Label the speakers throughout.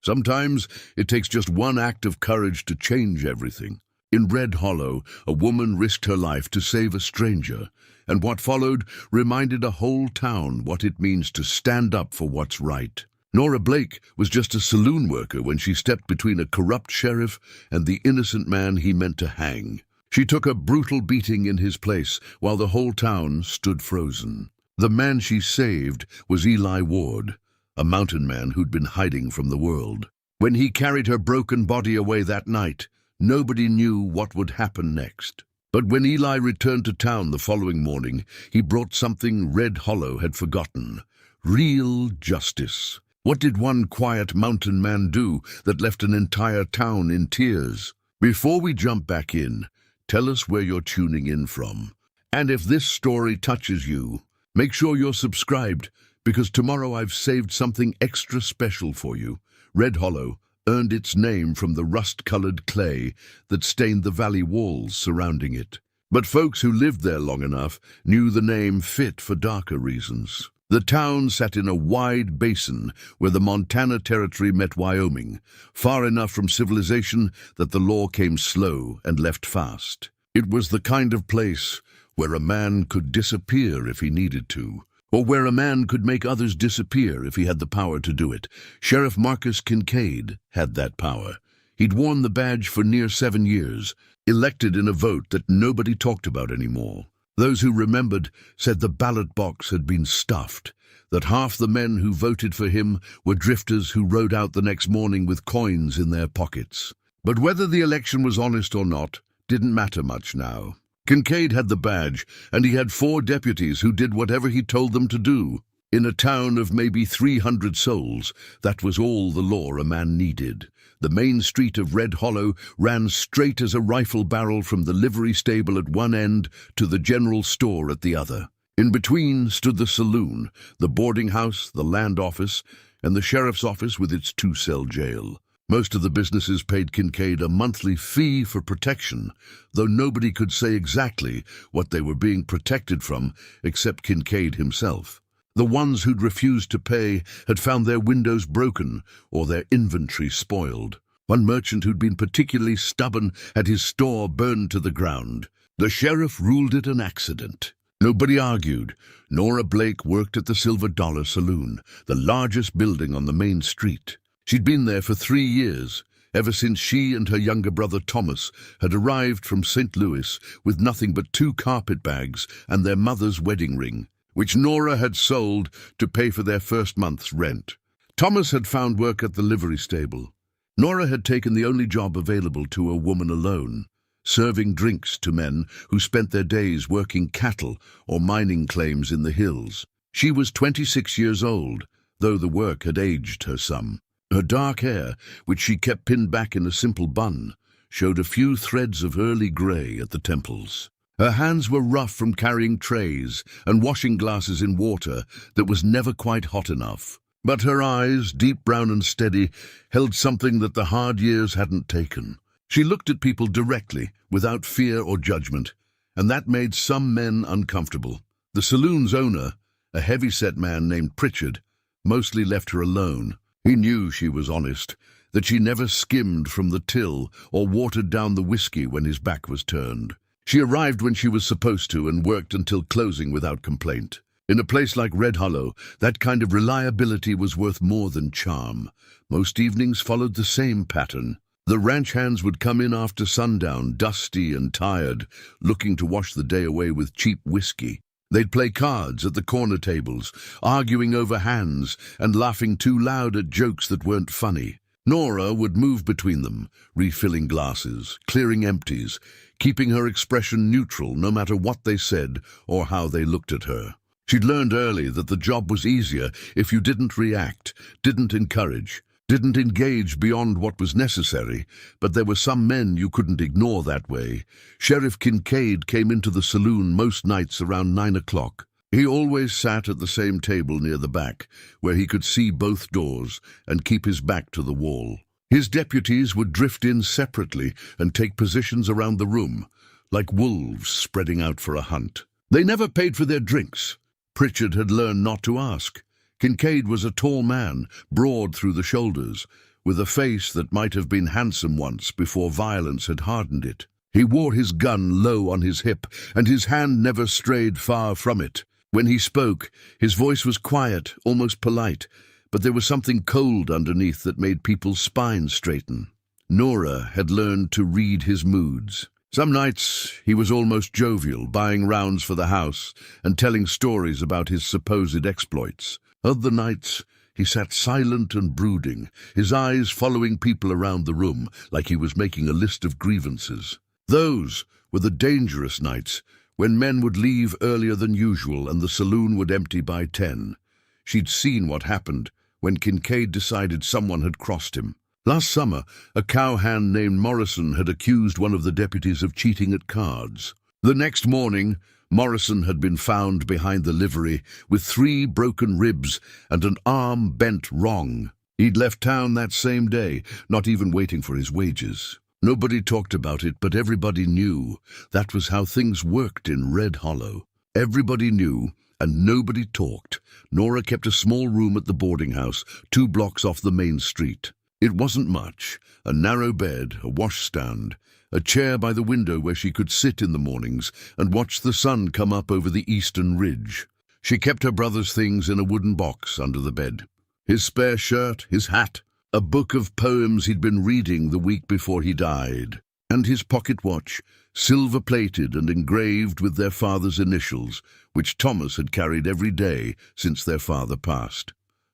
Speaker 1: Sometimes it takes just one act of courage to change everything. In Red Hollow, a woman risked her life to save a stranger, and what followed reminded a whole town what it means to stand up for what's right. Nora Blake was just a saloon worker when she stepped between a corrupt sheriff and the innocent man he meant to hang. She took a brutal beating in his place while the whole town stood frozen. The man she saved was Eli Ward, a mountain man who'd been hiding from the world. When he carried her broken body away that night, nobody knew what would happen next. But when Eli returned to town the following morning, he brought something Red Hollow had forgotten: real justice. What did one quiet mountain man do that left an entire town in tears? Before we jump back in, tell us where you're tuning in from. And if this story touches you, make sure you're subscribed, because tomorrow I've saved something extra special for you. Red Hollow earned its name from the rust-colored clay that stained the valley walls surrounding it. But folks who lived there long enough knew the name fit for darker reasons. The town sat in a wide basin where the Montana Territory met Wyoming, far enough from civilization that the law came slow and left fast. It was the kind of place where a man could disappear if he needed to, or where a man could make others disappear if he had the power to do it. Sheriff Marcus Kincaid had that power. He'd worn the badge for near 7 years, elected in a vote that nobody talked about anymore. Those who remembered said the ballot box had been stuffed, that half the men who voted for him were drifters who rode out the next morning with coins in their pockets. But whether the election was honest or not didn't matter much now. Kincaid had the badge, and he had 4 deputies who did whatever he told them to do. In a town of maybe 300 souls, that was all the law a man needed. The main street of Red Hollow ran straight as a rifle barrel from the livery stable at one end to the general store at the other. In between stood the saloon, the boarding house, the land office, and the sheriff's office with its 2-cell jail. Most of the businesses paid Kincaid a monthly fee for protection, though nobody could say exactly what they were being protected from except Kincaid himself. The ones who'd refused to pay had found their windows broken or their inventory spoiled. One merchant who'd been particularly stubborn had his store burned to the ground. The sheriff ruled it an accident. Nobody argued. Nora Blake worked at the Silver Dollar Saloon, the largest building on the main street. She'd been there for 3 years, ever since she and her younger brother Thomas had arrived from St. Louis with nothing but 2 carpet bags and their mother's wedding ring, which Nora had sold to pay for their first month's rent. Thomas had found work at the livery stable. Nora had taken the only job available to a woman alone, serving drinks to men who spent their days working cattle or mining claims in the hills. She was 26 years old, though the work had aged her some. Her dark hair, which she kept pinned back in a simple bun, showed a few threads of early gray at the temples. Her hands were rough from carrying trays and washing glasses in water that was never quite hot enough. But her eyes, deep brown and steady, held something that the hard years hadn't taken. She looked at people directly, without fear or judgment, and that made some men uncomfortable. The saloon's owner, a heavy-set man named Pritchard, mostly left her alone. He knew she was honest, that she never skimmed from the till or watered down the whiskey when his back was turned. She arrived when she was supposed to and worked until closing without complaint. In a place like Red Hollow, that kind of reliability was worth more than charm. Most evenings followed the same pattern. The ranch hands would come in after sundown, dusty and tired, looking to wash the day away with cheap whiskey. They'd play cards at the corner tables, arguing over hands and laughing too loud at jokes that weren't funny. Nora would move between them, refilling glasses, clearing empties, keeping her expression neutral no matter what they said or how they looked at her. She'd learned early that the job was easier if you didn't react, didn't encourage, didn't engage beyond what was necessary, but there were some men you couldn't ignore that way. Sheriff Kincaid came into the saloon most nights around 9 o'clock. He always sat at the same table near the back, where he could see both doors and keep his back to the wall. His deputies would drift in separately and take positions around the room, like wolves spreading out for a hunt. They never paid for their drinks. Pritchard had learned not to ask. Kincaid was a tall man, broad through the shoulders, with a face that might have been handsome once before violence had hardened it. He wore his gun low on his hip, and his hand never strayed far from it. When he spoke, his voice was quiet, almost polite, but there was something cold underneath that made people's spines straighten. Nora had learned to read his moods. Some nights he was almost jovial, buying rounds for the house and telling stories about his supposed exploits. Other nights he sat silent and brooding, his eyes following people around the room like he was making a list of grievances. Those were the dangerous nights, when men would leave earlier than usual and the saloon would empty by 10. She'd seen what happened when Kincaid decided someone had crossed him. Last summer, a cowhand named Morrison had accused one of the deputies of cheating at cards. The next morning, Morrison had been found behind the livery with 3 broken ribs and an arm bent wrong. He'd left town that same day, not even waiting for his wages. Nobody talked about it, but everybody knew. That was how things worked in Red Hollow. Everybody knew, and nobody talked. Nora kept a small room at the boarding house, 2 blocks off the main street. It wasn't much: a narrow bed, a washstand, a chair by the window where she could sit in the mornings and watch the sun come up over the eastern ridge. She kept her brother's things in a wooden box under the bed. His spare shirt, his hat, a book of poems he'd been reading the week before he died, and his pocket watch, silver-plated and engraved with their father's initials, which Thomas had carried every day since their father passed.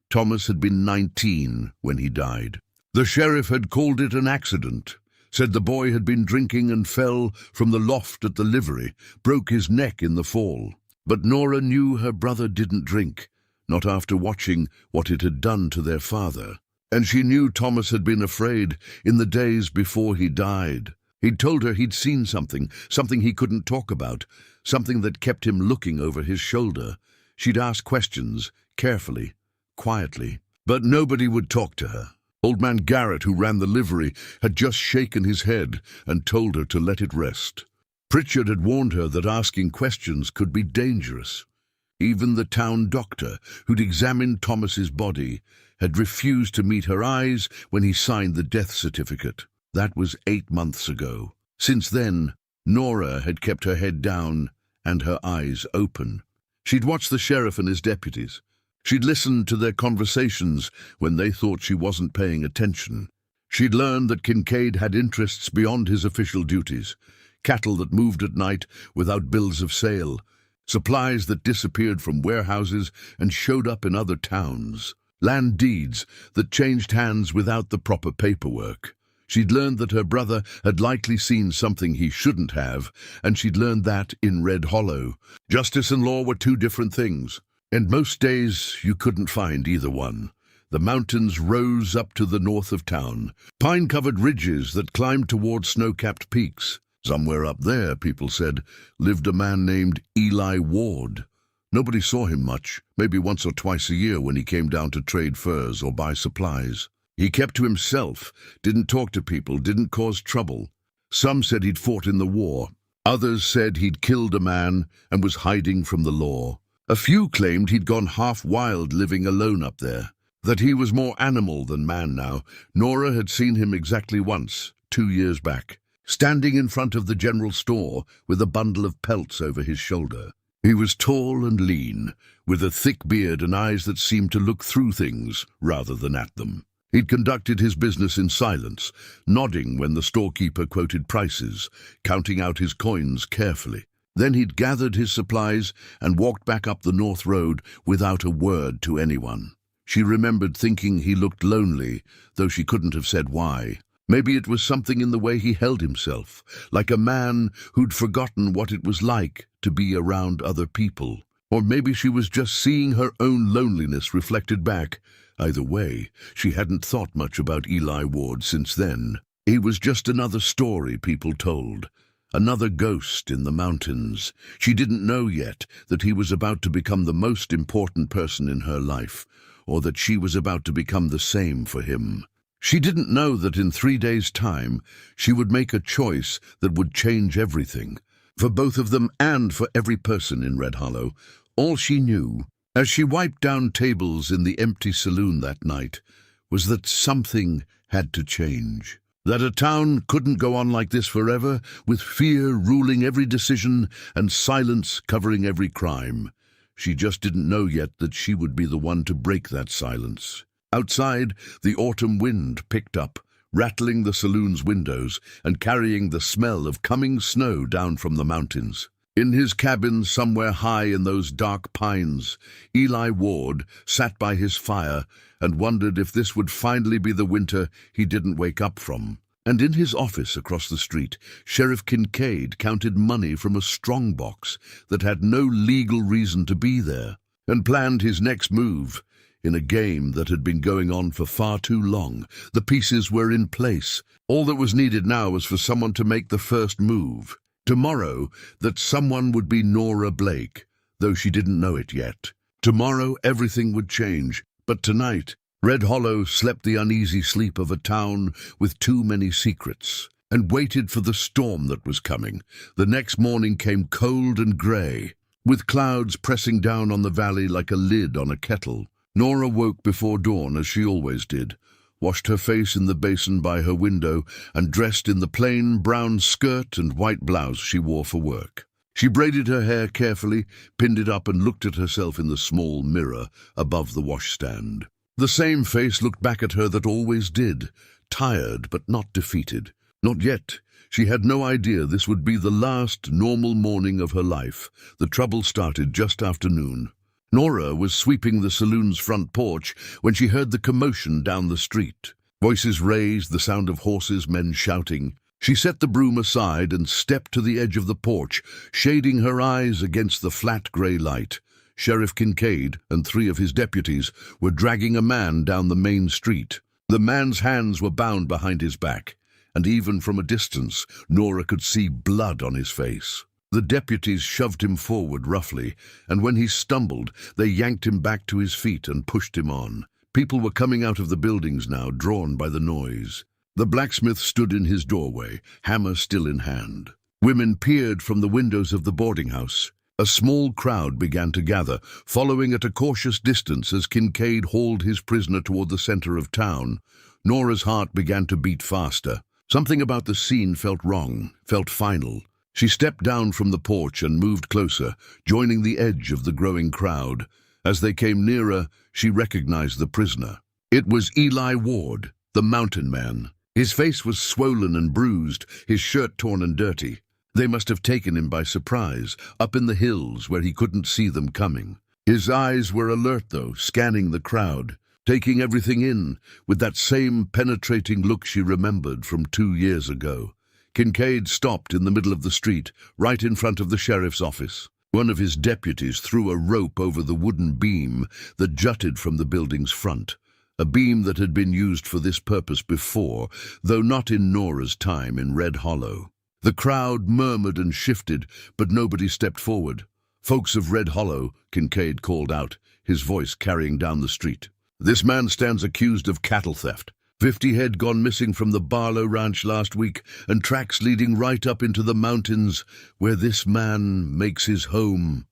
Speaker 1: Thomas had been 19 when he died. The sheriff had called it an accident, said the boy had been drinking and fell from the loft at the livery, broke his neck in the fall. But Nora knew her brother didn't drink, not after watching what it had done to their father. And she knew Thomas had been afraid in the days before he died. He'd told her he'd seen something he couldn't talk about, something that kept him looking over his shoulder. She'd ask questions, carefully, quietly, but nobody would talk to her. Old man Garrett, who ran the livery, had just shaken his head and told her to let it rest. Pritchard had warned her that asking questions could be dangerous. Even the town doctor, who'd examined Thomas's body, had refused to meet her eyes when he signed the death certificate. That was 8 months ago. Since then, Nora had kept her head down and her eyes open. She'd watched the sheriff and his deputies. She'd listened to their conversations when they thought she wasn't paying attention. She'd learned that Kincaid had interests beyond his official duties: cattle that moved at night without bills of sale, supplies that disappeared from warehouses and showed up in other towns, land deeds that changed hands without the proper paperwork. She'd learned that her brother had likely seen something he shouldn't have, and she'd learned that in Red Hollow. Justice and law were 2 different things. And most days you couldn't find either one. The mountains rose up to the north of town, pine-covered ridges that climbed toward snow-capped peaks. Somewhere up there, people said, lived a man named Eli Ward. Nobody saw him much, maybe once or twice a year when he came down to trade furs or buy supplies. He kept to himself, didn't talk to people, didn't cause trouble. Some said he'd fought in the war. Others said he'd killed a man and was hiding from the law. A few claimed he'd gone half wild living alone up there, that he was more animal than man now. Nora had seen him exactly once, 2 years back, standing in front of the general store with a bundle of pelts over his shoulder. He was tall and lean, with a thick beard and eyes that seemed to look through things rather than at them. He'd conducted his business in silence, nodding when the storekeeper quoted prices, counting out his coins carefully. Then he'd gathered his supplies and walked back up the north road without a word to anyone. She remembered thinking he looked lonely, though she couldn't have said why. Maybe it was something in the way he held himself, like a man who'd forgotten what it was like to be around other people. Or maybe she was just seeing her own loneliness reflected back. Either way, she hadn't thought much about Eli Ward since then. He was just another story people told. Another ghost in the mountains. She didn't know yet that he was about to become the most important person in her life, or that she was about to become the same for him. She didn't know that in 3 days' time she would make a choice that would change everything, for both of them and for every person in Red Hollow. All she knew, as she wiped down tables in the empty saloon that night, was that something had to change. That a town couldn't go on like this forever, with fear ruling every decision and silence covering every crime. She just didn't know yet that she would be the one to break that silence. Outside, the autumn wind picked up, rattling the saloon's windows and carrying the smell of coming snow down from the mountains. In his cabin somewhere high in those dark pines, Eli Ward sat by his fire and wondered if this would finally be the winter he didn't wake up from. And in his office across the street, Sheriff Kincaid counted money from a strongbox that had no legal reason to be there, and planned his next move. In a game that had been going on for far too long, the pieces were in place. All that was needed now was for someone to make the first move. Tomorrow, that someone would be Nora Blake, though she didn't know it yet. Tomorrow, everything would change. But tonight, Red Hollow slept the uneasy sleep of a town with too many secrets, and waited for the storm that was coming. The next morning came cold and grey, with clouds pressing down on the valley like a lid on a kettle. Nora woke before dawn, as she always did, washed her face in the basin by her window, and dressed in the plain brown skirt and white blouse she wore for work. She braided her hair carefully, pinned it up, and looked at herself in the small mirror above the washstand. The same face looked back at her that always did, tired but not defeated. Not yet. She had no idea this would be the last normal morning of her life. The trouble started just after noon. Nora was sweeping the saloon's front porch when she heard the commotion down the street. Voices raised, the sound of horses, men shouting. She set the broom aside and stepped to the edge of the porch, shading her eyes against the flat grey light. Sheriff Kincaid and 3 of his deputies were dragging a man down the main street. The man's hands were bound behind his back, and even from a distance, Nora could see blood on his face. The deputies shoved him forward roughly, and when he stumbled, they yanked him back to his feet and pushed him on. People were coming out of the buildings now, drawn by the noise. The blacksmith stood in his doorway, hammer still in hand. Women peered from the windows of the boarding house. A small crowd began to gather, following at a cautious distance as Kincaid hauled his prisoner toward the center of town. Nora's heart began to beat faster. Something about the scene felt wrong, felt final. She stepped down from the porch and moved closer, joining the edge of the growing crowd. As they came nearer, she recognized the prisoner. It was Eli Ward, the mountain man. His face was swollen and bruised, his shirt torn and dirty. They must have taken him by surprise, up in the hills where he couldn't see them coming. His eyes were alert, though, scanning the crowd, taking everything in, with that same penetrating look she remembered from 2 years ago. Kincaid stopped in the middle of the street, right in front of the sheriff's office. One of his deputies threw a rope over the wooden beam that jutted from the building's front, a beam that had been used for this purpose before, though not in Nora's time in Red Hollow. The crowd murmured and shifted, but nobody stepped forward. "Folks of Red Hollow," Kincaid called out, his voice carrying down the street. "This man stands accused of cattle theft. 50 head gone missing from the Barlow Ranch last week, and tracks leading right up into the mountains where this man makes his home."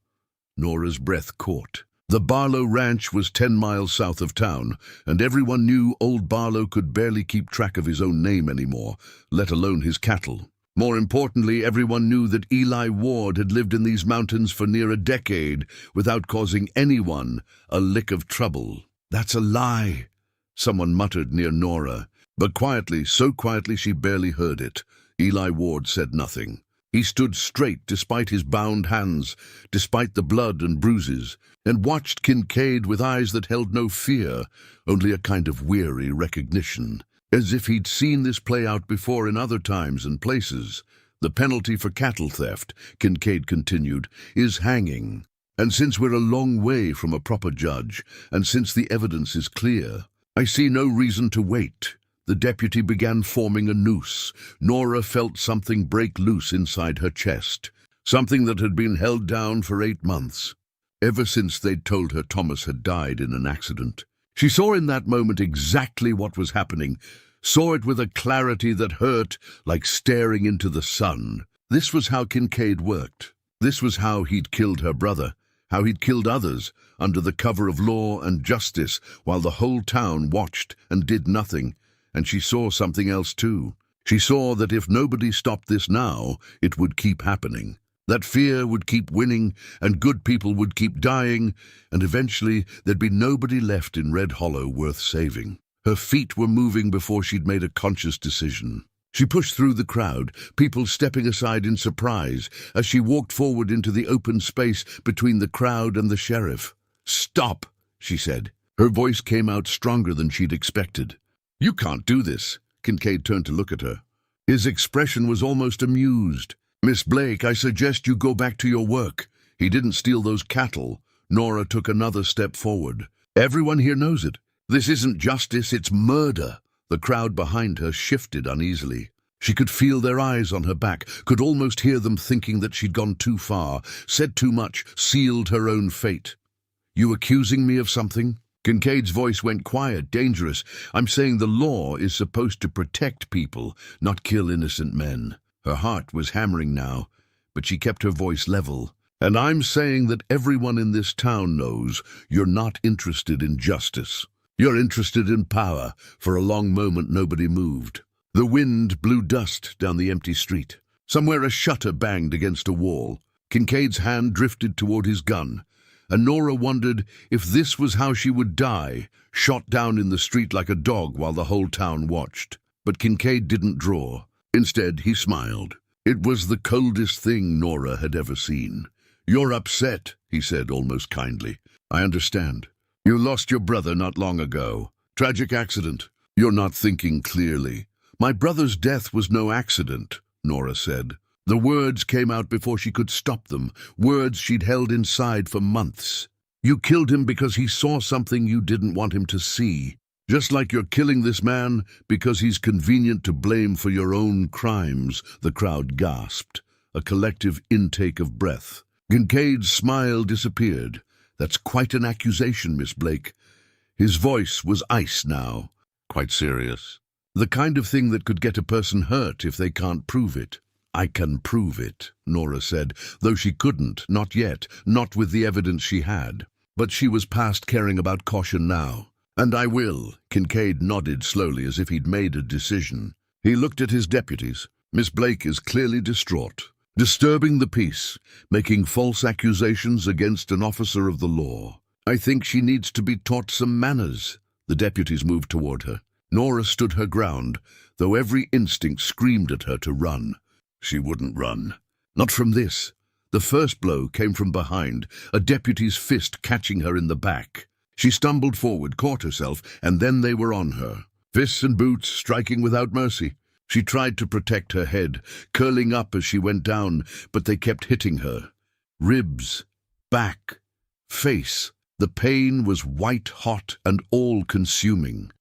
Speaker 1: Nora's breath caught. The Barlow Ranch was 10 miles south of town, and everyone knew old Barlow could barely keep track of his own name anymore, let alone his cattle. More importantly, everyone knew that Eli Ward had lived in these mountains for near a decade without causing anyone a lick of trouble. "That's a lie," someone muttered near Nora, but quietly, so quietly she barely heard it. Eli Ward said nothing. He stood straight despite his bound hands, despite the blood and bruises, and watched Kincaid with eyes that held no fear, only a kind of weary recognition, as if he'd seen this play out before in other times and places. "The penalty for cattle theft," Kincaid continued, "is hanging. And since we're a long way from a proper judge, and since the evidence is clear, I see no reason to wait." The deputy began forming a noose. Nora felt something break loose inside her chest, something that had been held down for 8 months, ever since they'd told her Thomas had died in an accident. She saw in that moment exactly what was happening, saw it with a clarity that hurt like staring into the sun. This was how Kincaid worked. This was how he'd killed her brother, how he'd killed others under the cover of law and justice while the whole town watched and did nothing. And she saw something else too. She saw that if nobody stopped this now, it would keep happening. That fear would keep winning, and good people would keep dying, and eventually there'd be nobody left in Red Hollow worth saving. Her feet were moving before she'd made a conscious decision. She pushed through the crowd, people stepping aside in surprise, as she walked forward into the open space between the crowd and the sheriff. "Stop," she said. Her voice came out stronger than she'd expected. "You can't do this." Kincaid turned to look at her. His expression was almost amused. "Miss Blake, I suggest you go back to your work. He didn't steal those cattle." Nora took another step forward. "Everyone here knows it. This isn't justice, it's murder." The crowd behind her shifted uneasily. She could feel their eyes on her back, could almost hear them thinking that she'd gone too far, said too much, sealed her own fate. "You accusing me of something?" Kincaid's voice went quiet, dangerous. "I'm saying the law is supposed to protect people, not kill innocent men." Her heart was hammering now, but she kept her voice level. "And I'm saying that everyone in this town knows you're not interested in justice. You're interested in power." For a long moment nobody moved. The wind blew dust down the empty street. Somewhere a shutter banged against a wall. Kincaid's hand drifted toward his gun, and Nora wondered if this was how she would die, shot down in the street like a dog while the whole town watched. But Kincaid didn't draw. Instead, he smiled. It was the coldest thing Nora had ever seen. "You're upset," he said almost kindly. "I understand. You lost your brother not long ago. Tragic accident. You're not thinking clearly." "My brother's death was no accident," Nora said. The words came out before she could stop them, words she'd held inside for months. "You killed him because he saw something you didn't want him to see. Just like you're killing this man because he's convenient to blame for your own crimes." The crowd gasped, a collective intake of breath. Kincaid's smile disappeared. "That's quite an accusation, Miss Blake." His voice was ice now, quite serious. "The kind of thing that could get a person hurt if they can't prove it." "I can prove it," Nora said, though she couldn't, not yet, not with the evidence she had. But she was past caring about caution now. "And I will." Kincaid nodded slowly as if he'd made a decision. He looked at his deputies. "Miss Blake is clearly distraught. Disturbing the peace, making false accusations against an officer of the law. I think she needs to be taught some manners." The deputies moved toward her. Nora stood her ground, though every instinct screamed at her to run. She wouldn't run. Not from this. The first blow came from behind, a deputy's fist catching her in the back. She stumbled forward, caught herself, and then they were on her. Fists and boots striking without mercy. She tried to protect her head, curling up as she went down, but they kept hitting her. Ribs, back, face. The pain was white-hot and all-consuming.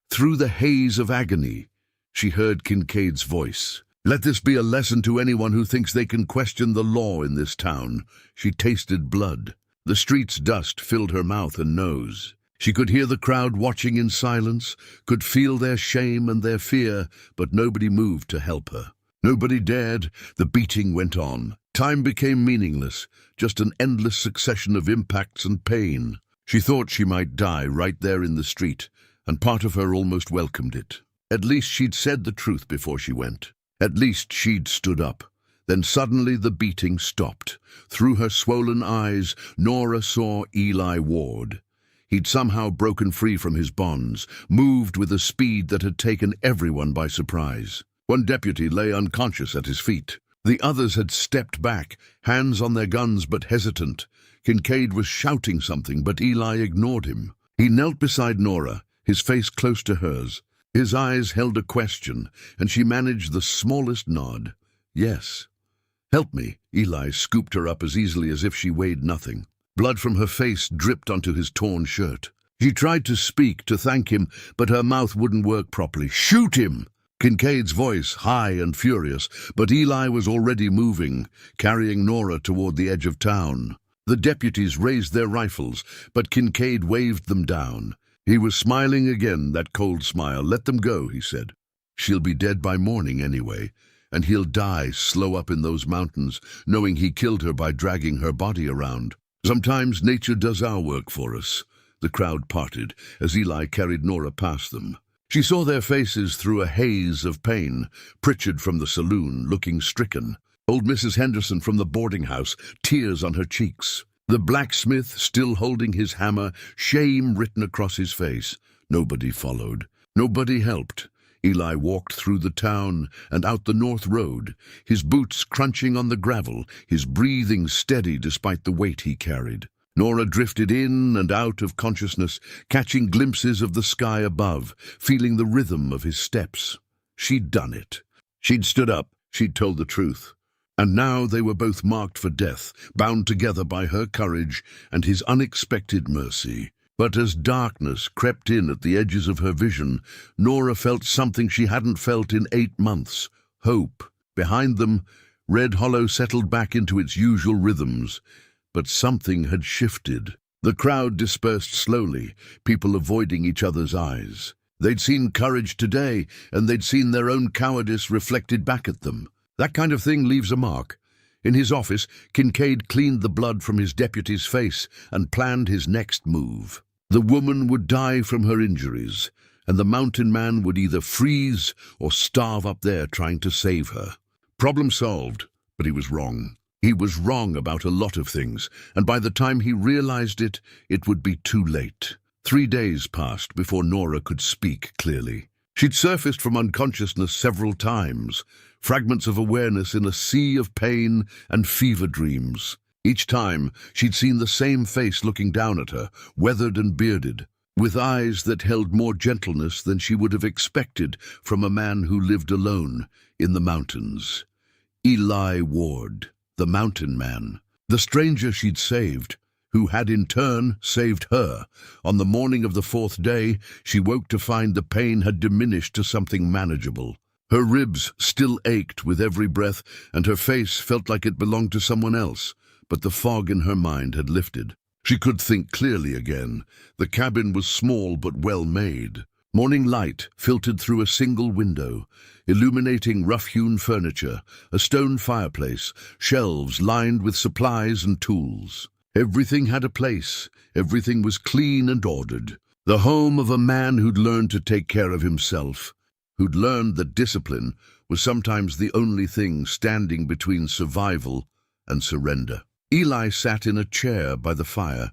Speaker 1: Through the haze of agony, she heard Kincaid's voice. "Let this be a lesson to anyone who thinks they can question the law in this town." She tasted blood. The street's dust filled her mouth and nose. She could hear the crowd watching in silence, could feel their shame and their fear, but nobody moved to help her. Nobody dared. The beating went on. Time became meaningless, just an endless succession of impacts and pain. She thought she might die right there in the street, and part of her almost welcomed it. At least she'd said the truth before she went. At least she'd stood up. Then suddenly the beating stopped. Through her swollen eyes, Nora saw Eli Ward. He'd somehow broken free from his bonds, moved with a speed that had taken everyone by surprise. One deputy lay unconscious at his feet. The others had stepped back, hands on their guns but hesitant. Kincaid was shouting something, but Eli ignored him. He knelt beside Nora, his face close to hers. His eyes held a question, and she managed the smallest nod. "Yes." "Help me." Eli scooped her up as easily as if she weighed nothing. Blood from her face dripped onto his torn shirt. She tried to speak, to thank him, but her mouth wouldn't work properly. "Shoot him!" Kincaid's voice, high and furious, but Eli was already moving, carrying Nora toward the edge of town. The deputies raised their rifles, but Kincaid waved them down. He was smiling again, that cold smile. "Let them go," he said. "She'll be dead by morning anyway, and he'll die slow up in those mountains, knowing he killed her by dragging her body around. Sometimes nature does our work for us." The crowd parted as Eli carried Nora past them. She saw their faces through a haze of pain. Pritchard from the saloon, looking stricken. Old Mrs. Henderson from the boarding house, tears on her cheeks. The blacksmith, still holding his hammer, shame written across his face. Nobody followed. Nobody helped. Eli walked through the town and out the north road, his boots crunching on the gravel, his breathing steady despite the weight he carried. Nora drifted in and out of consciousness, catching glimpses of the sky above, feeling the rhythm of his steps. She'd done it. She'd stood up. She'd told the truth. And now they were both marked for death, bound together by her courage and his unexpected mercy. But as darkness crept in at the edges of her vision, Nora felt something she hadn't felt in 8 months. Hope. Behind them, Red Hollow settled back into its usual rhythms. But something had shifted. The crowd dispersed slowly, people avoiding each other's eyes. They'd seen courage today, and they'd seen their own cowardice reflected back at them. That kind of thing leaves a mark. In his office, Kincaid cleaned the blood from his deputy's face and planned his next move. The woman would die from her injuries, and the mountain man would either freeze or starve up there trying to save her. Problem solved, but he was wrong. He was wrong about a lot of things, and by the time he realized it, it would be too late. 3 days passed before Nora could speak clearly. She'd surfaced from unconsciousness several times, fragments of awareness in a sea of pain and fever dreams. Each time, she'd seen the same face looking down at her, weathered and bearded, with eyes that held more gentleness than she would have expected from a man who lived alone in the mountains. Eli Ward, the mountain man, the stranger she'd saved, who had in turn saved her. On the morning of the 4th day, she woke to find the pain had diminished to something manageable. Her ribs still ached with every breath, and her face felt like it belonged to someone else, but the fog in her mind had lifted. She could think clearly again. The cabin was small but well made. Morning light filtered through a single window, illuminating rough-hewn furniture, a stone fireplace, shelves lined with supplies and tools. Everything had a place. Everything was clean and ordered. The home of a man who'd learned to take care of himself, who'd learned that discipline was sometimes the only thing standing between survival and surrender. Eli sat in a chair by the fire,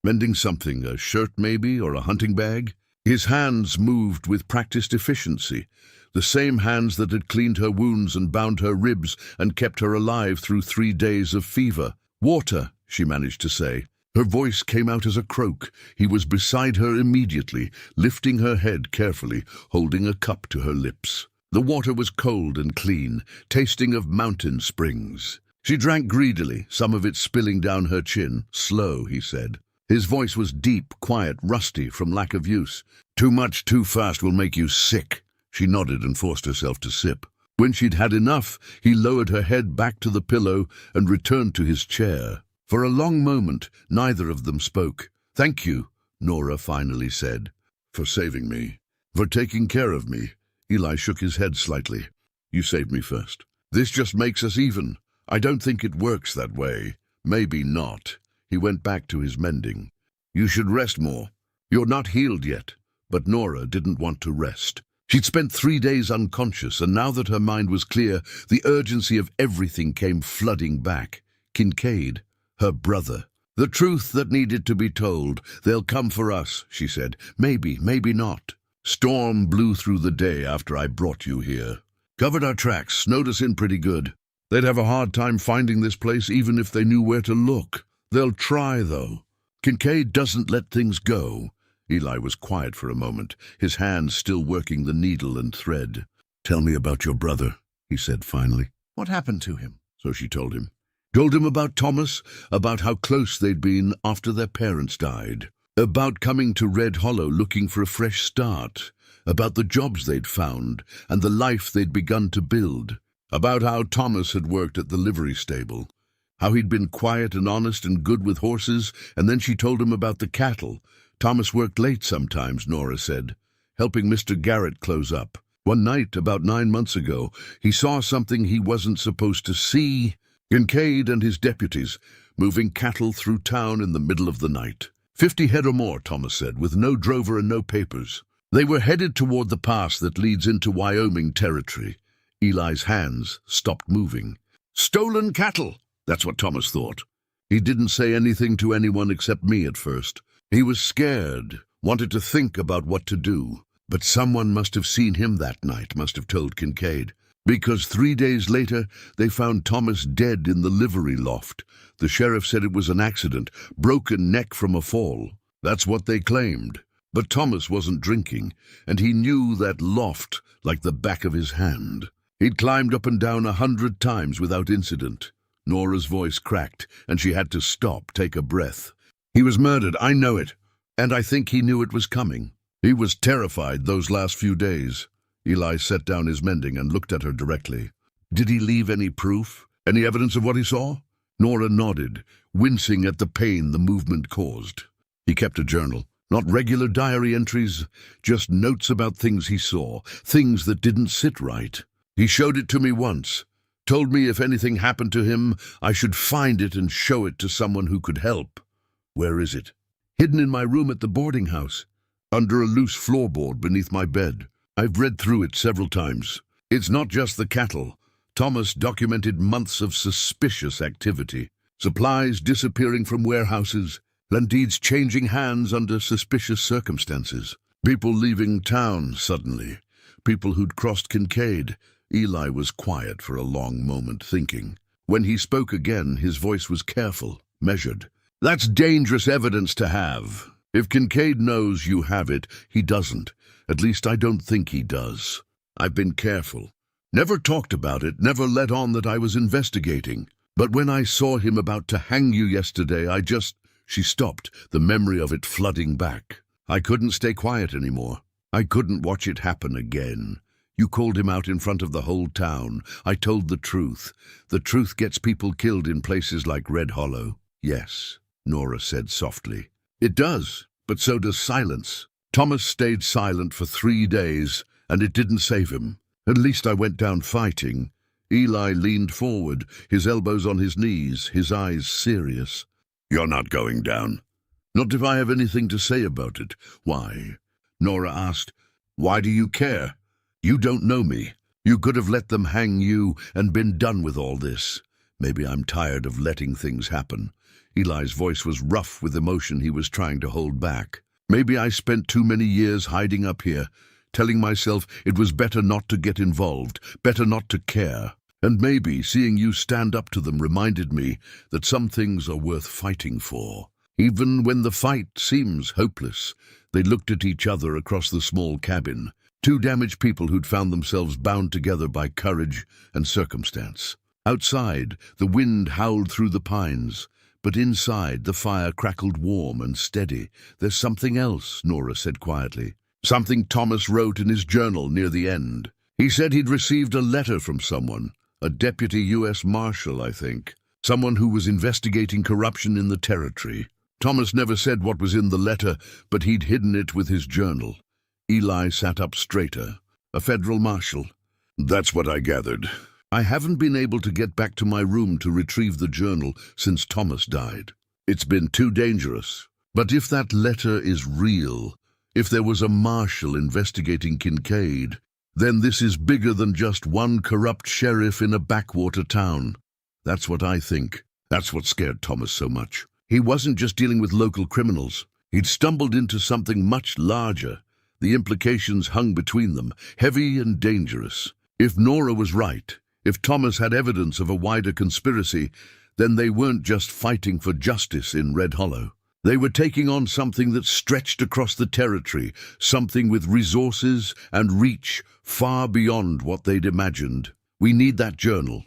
Speaker 1: mending something, a shirt maybe, or a hunting bag. His hands moved with practiced efficiency, the same hands that had cleaned her wounds and bound her ribs and kept her alive through 3 days of fever. "Water," she managed to say. Her voice came out as a croak. He was beside her immediately, lifting her head carefully, holding a cup to her lips. The water was cold and clean, tasting of mountain springs. She drank greedily, some of it spilling down her chin. "Slow," he said. His voice was deep, quiet, rusty from lack of use. "Too much too fast will make you sick." She nodded and forced herself to sip. When she'd had enough, he lowered her head back to the pillow and returned to his chair. For a long moment, neither of them spoke. "Thank you," Nora finally said, "for saving me, for taking care of me." Eli shook his head slightly. "You saved me first. This just makes us even. I don't think it works that way. Maybe not." He went back to his mending. "You should rest more. You're not healed yet." But Nora didn't want to rest. She'd spent 3 days unconscious, and now that her mind was clear, the urgency of everything came flooding back. Kincaid, her brother. The truth that needed to be told. "They'll come for us," she said. "Maybe, maybe not. Storm blew through the day after I brought you here. Covered our tracks, snowed us in pretty good. They'd have a hard time finding this place even if they knew where to look. They'll try, though. Kincaid doesn't let things go." Eli was quiet for a moment, his hands still working the needle and thread. "Tell me about your brother," he said finally. "What happened to him?" So she told him. Told him about Thomas, about how close they'd been after their parents died, about coming to Red Hollow looking for a fresh start, about the jobs they'd found and the life they'd begun to build, about how Thomas had worked at the livery stable, how he'd been quiet and honest and good with horses, and then she told him about the cattle. Thomas worked late sometimes, Nora said, helping Mr. Garrett close up. One night, about 9 months ago, he saw something he wasn't supposed to see. Kincaid and his deputies, moving cattle through town in the middle of the night. 50 head or more, Thomas said, with no drover and no papers. They were headed toward the pass that leads into Wyoming territory. Eli's hands stopped moving. Stolen cattle! That's what Thomas thought. He didn't say anything to anyone except me at first. He was scared, wanted to think about what to do. But someone must have seen him that night, must have told Kincaid. Because 3 days later, they found Thomas dead in the livery loft. The sheriff said it was an accident, broken neck from a fall. That's what they claimed. But Thomas wasn't drinking, and he knew that loft like the back of his hand. He'd climbed up and down 100 times without incident. Nora's voice cracked, and she had to stop, take a breath. He was murdered, I know it, and I think he knew it was coming. He was terrified those last few days. Eli set down his mending and looked at her directly. Did he leave any proof? Any evidence of what he saw? Nora nodded, wincing at the pain the movement caused. He kept a journal. Not regular diary entries, just notes about things he saw, things that didn't sit right. He showed it to me once, told me if anything happened to him, I should find it and show it to someone who could help. Where is it? Hidden in my room at the boarding house, under a loose floorboard beneath my bed. I've read through it several times. It's not just the cattle. Thomas documented months of suspicious activity. Supplies disappearing from warehouses, and deeds changing hands under suspicious circumstances. People leaving town suddenly. People who'd crossed Kincaid. Eli was quiet for a long moment, thinking. When he spoke again, his voice was careful, measured. That's dangerous evidence to have. If Kincaid knows you have it, he doesn't. At least I don't think he does. I've been careful. Never talked about it, never let on that I was investigating. But when I saw him about to hang you yesterday, She stopped, the memory of it flooding back. I couldn't stay quiet anymore. I couldn't watch it happen again. You called him out in front of the whole town. I told the truth. The truth gets people killed in places like Red Hollow. Yes, Nora said softly. It does, but so does silence. Thomas stayed silent for 3 days, and it didn't save him. At least I went down fighting. Eli leaned forward, his elbows on his knees, his eyes serious. You're not going down. Not if I have anything to say about it. Why? Nora asked. Why do you care? You don't know me. You could have let them hang you and been done with all this. Maybe I'm tired of letting things happen. Eli's voice was rough with emotion he was trying to hold back. Maybe I spent too many years hiding up here, telling myself it was better not to get involved, better not to care. And maybe seeing you stand up to them reminded me that some things are worth fighting for. Even when the fight seems hopeless, they looked at each other across the small cabin. 2 damaged people who'd found themselves bound together by courage and circumstance. Outside, the wind howled through the pines, but inside the fire crackled warm and steady. There's something else, Nora said quietly. Something Thomas wrote in his journal near the end. He said he'd received a letter from someone. A deputy U.S. Marshal, I think. Someone who was investigating corruption in the territory. Thomas never said what was in the letter, but he'd hidden it with his journal. Eli sat up straighter. A federal marshal. That's what I gathered. I haven't been able to get back to my room to retrieve the journal since Thomas died. It's been too dangerous. But if that letter is real, if there was a marshal investigating Kincaid, then this is bigger than just one corrupt sheriff in a backwater town. That's what I think. That's what scared Thomas so much. He wasn't just dealing with local criminals. He'd stumbled into something much larger. The implications hung between them, heavy and dangerous. If Nora was right, if Thomas had evidence of a wider conspiracy, then they weren't just fighting for justice in Red Hollow. They were taking on something that stretched across the territory, something with resources and reach far beyond what they'd imagined. We need that journal,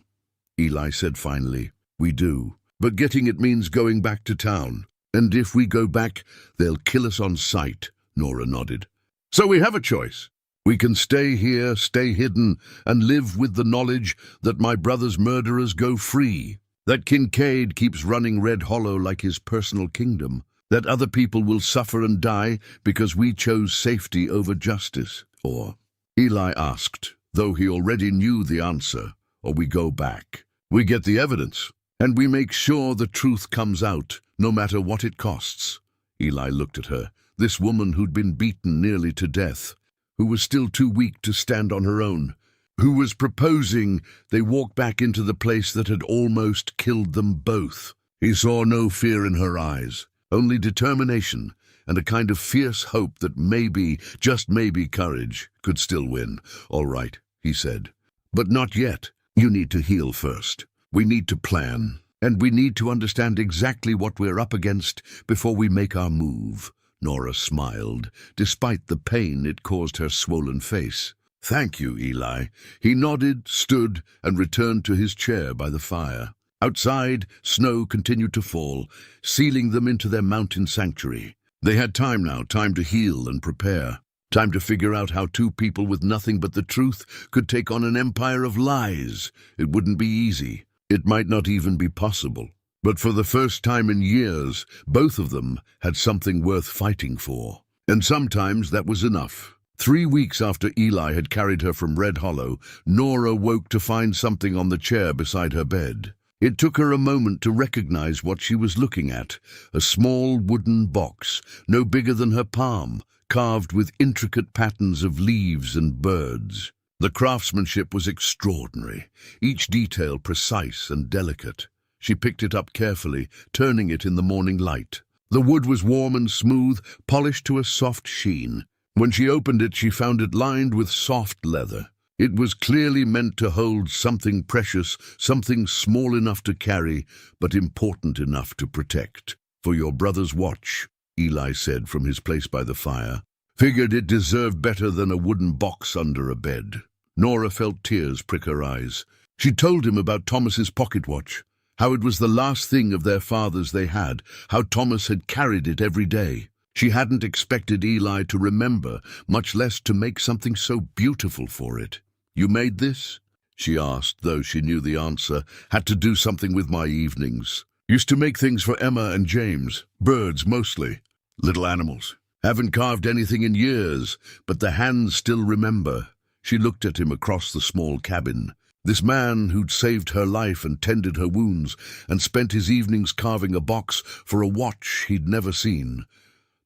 Speaker 1: Eli said finally. We do. But getting it means going back to town. And if we go back, they'll kill us on sight, Nora nodded. So we have a choice. We can stay here, stay hidden, and live with the knowledge that my brother's murderers go free. That Kincaid keeps running Red Hollow like his personal kingdom. That other people will suffer and die because we chose safety over justice. Or, Eli asked, though he already knew the answer, or we go back. We get the evidence, and we make sure the truth comes out, no matter what it costs. Eli looked at her. This woman who'd been beaten nearly to death, who was still too weak to stand on her own, who was proposing they walk back into the place that had almost killed them both. He saw no fear in her eyes, only determination and a kind of fierce hope that maybe, just maybe, courage could still win. "All right," he said. "But not yet. You need to heal first. We need to plan, and we need to understand exactly what we're up against before we make our move." Nora smiled, despite the pain it caused her swollen face. "Thank you, Eli." He nodded, stood, and returned to his chair by the fire. Outside, snow continued to fall, sealing them into their mountain sanctuary. They had time now, time to heal and prepare. Time to figure out how two people with nothing but the truth could take on an empire of lies. It wouldn't be easy. It might not even be possible. But for the first time in years, both of them had something worth fighting for. And sometimes that was enough. 3 weeks after Eli had carried her from Red Hollow, Nora woke to find something on the chair beside her bed. It took her a moment to recognize what she was looking at, a small wooden box, no bigger than her palm, carved with intricate patterns of leaves and birds. The craftsmanship was extraordinary, each detail precise and delicate. She picked it up carefully, turning it in the morning light. The wood was warm and smooth, polished to a soft sheen. When she opened it, she found it lined with soft leather. It was clearly meant to hold something precious, something small enough to carry, but important enough to protect. "For your brother's watch," Eli said from his place by the fire. "Figured it deserved better than a wooden box under a bed." Nora felt tears prick her eyes. She told him about Thomas's pocket watch, how it was the last thing of their father's they had, how Thomas had carried it every day. She hadn't expected Eli to remember, much less to make something so beautiful for it. "You made this?" she asked, though she knew the answer. "Had to do something with my evenings. Used to make things for Emma and James, birds mostly, little animals. Haven't carved anything in years, but the hands still remember." She looked at him across the small cabin. This man who'd saved her life and tended her wounds, and spent his evenings carving a box for a watch he'd never seen,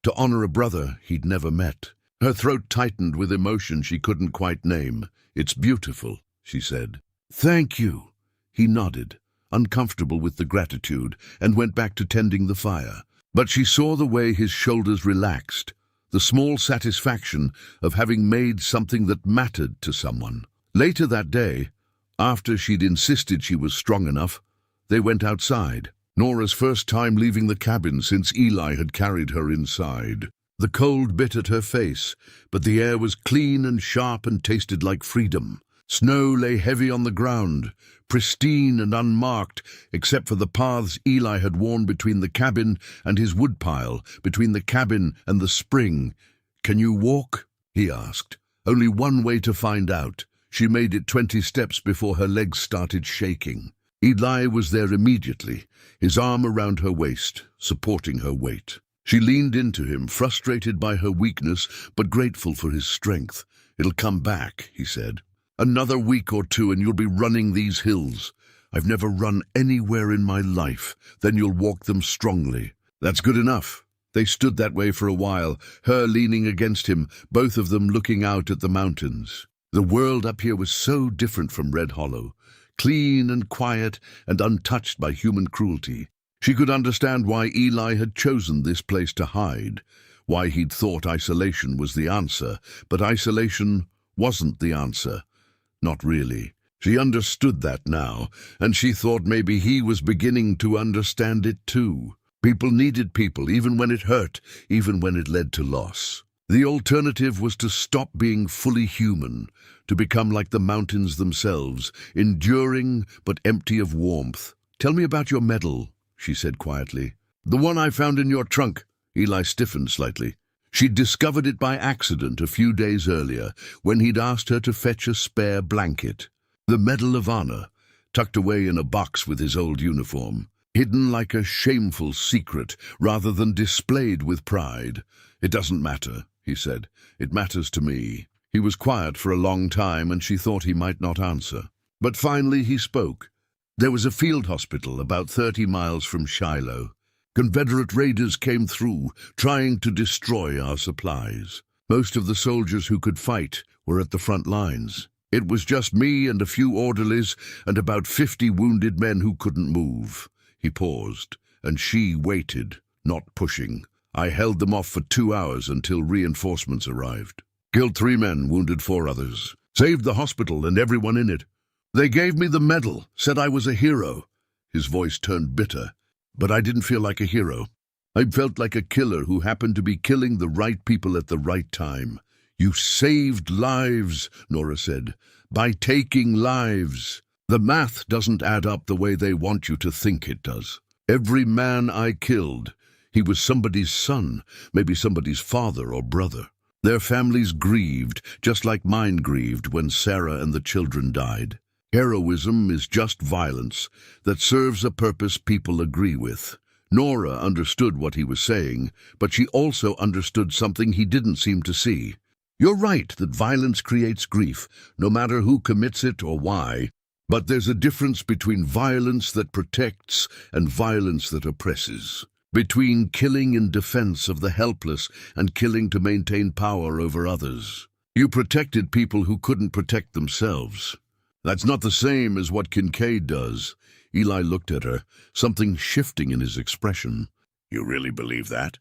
Speaker 1: to honor a brother he'd never met. Her throat tightened with emotion she couldn't quite name. "It's beautiful," she said. "Thank you." He nodded, uncomfortable with the gratitude, and went back to tending the fire. But she saw the way his shoulders relaxed, the small satisfaction of having made something that mattered to someone. Later that day, after she'd insisted she was strong enough, they went outside. Nora's first time leaving the cabin since Eli had carried her inside. The cold bit at her face, but the air was clean and sharp and tasted like freedom. Snow lay heavy on the ground, pristine and unmarked, except for the paths Eli had worn between the cabin and his woodpile, between the cabin and the spring. "Can you walk?" he asked. Only one way to find out. She made it 20 steps before her legs started shaking. Eli was there immediately, his arm around her waist, supporting her weight. She leaned into him, frustrated by her weakness, but grateful for his strength. "It'll come back," he said. "Another week or two and you'll be running these hills. I've never run anywhere in my life. Then you'll walk them strongly." "That's good enough." They stood that way for a while, her leaning against him, both of them looking out at the mountains. The world up here was so different from Red Hollow, clean and quiet and untouched by human cruelty. She could understand why Eli had chosen this place to hide, why he'd thought isolation was the answer, but isolation wasn't the answer. Not really. She understood that now, and she thought maybe he was beginning to understand it too. People needed people, even when it hurt, even when it led to loss. The alternative was to stop being fully human, to become like the mountains themselves, enduring but empty of warmth. "Tell me about your medal," she said quietly. "The one I found in your trunk." Eli stiffened slightly. She'd discovered it by accident a few days earlier, when he'd asked her to fetch a spare blanket. The Medal of Honor, tucked away in a box with his old uniform, hidden like a shameful secret rather than displayed with pride. "It doesn't matter," he said. "It matters to me." He was quiet for a long time, and she thought he might not answer. But finally he spoke. "There was a field hospital about 30 miles from Shiloh. Confederate raiders came through, trying to destroy our supplies. Most of the soldiers who could fight were at the front lines. It was just me and a few orderlies and about 50 wounded men who couldn't move. He paused, and she waited, not pushing. I held them off for 2 hours until reinforcements arrived. Killed 3 men, wounded 4 others. Saved the hospital and everyone in it. They gave me the medal, said I was a hero. His voice turned bitter, but I didn't feel like a hero. I felt like a killer who happened to be killing the right people at the right time. You saved lives, Nora said, by taking lives. The math doesn't add up the way they want you to think it does. Every man I killed, he was somebody's son, maybe somebody's father or brother. Their families grieved, just like mine grieved when Sarah and the children died. Heroism is just violence that serves a purpose people agree with. Nora understood what he was saying, but she also understood something he didn't seem to see. You're right that violence creates grief, no matter who commits it or why. But there's a difference between violence that protects and violence that oppresses. Between killing in defense of the helpless and killing to maintain power over others. You protected people who couldn't protect themselves. That's not the same as what Kincaid does. Eli looked at her, something shifting in his expression. You really believe that?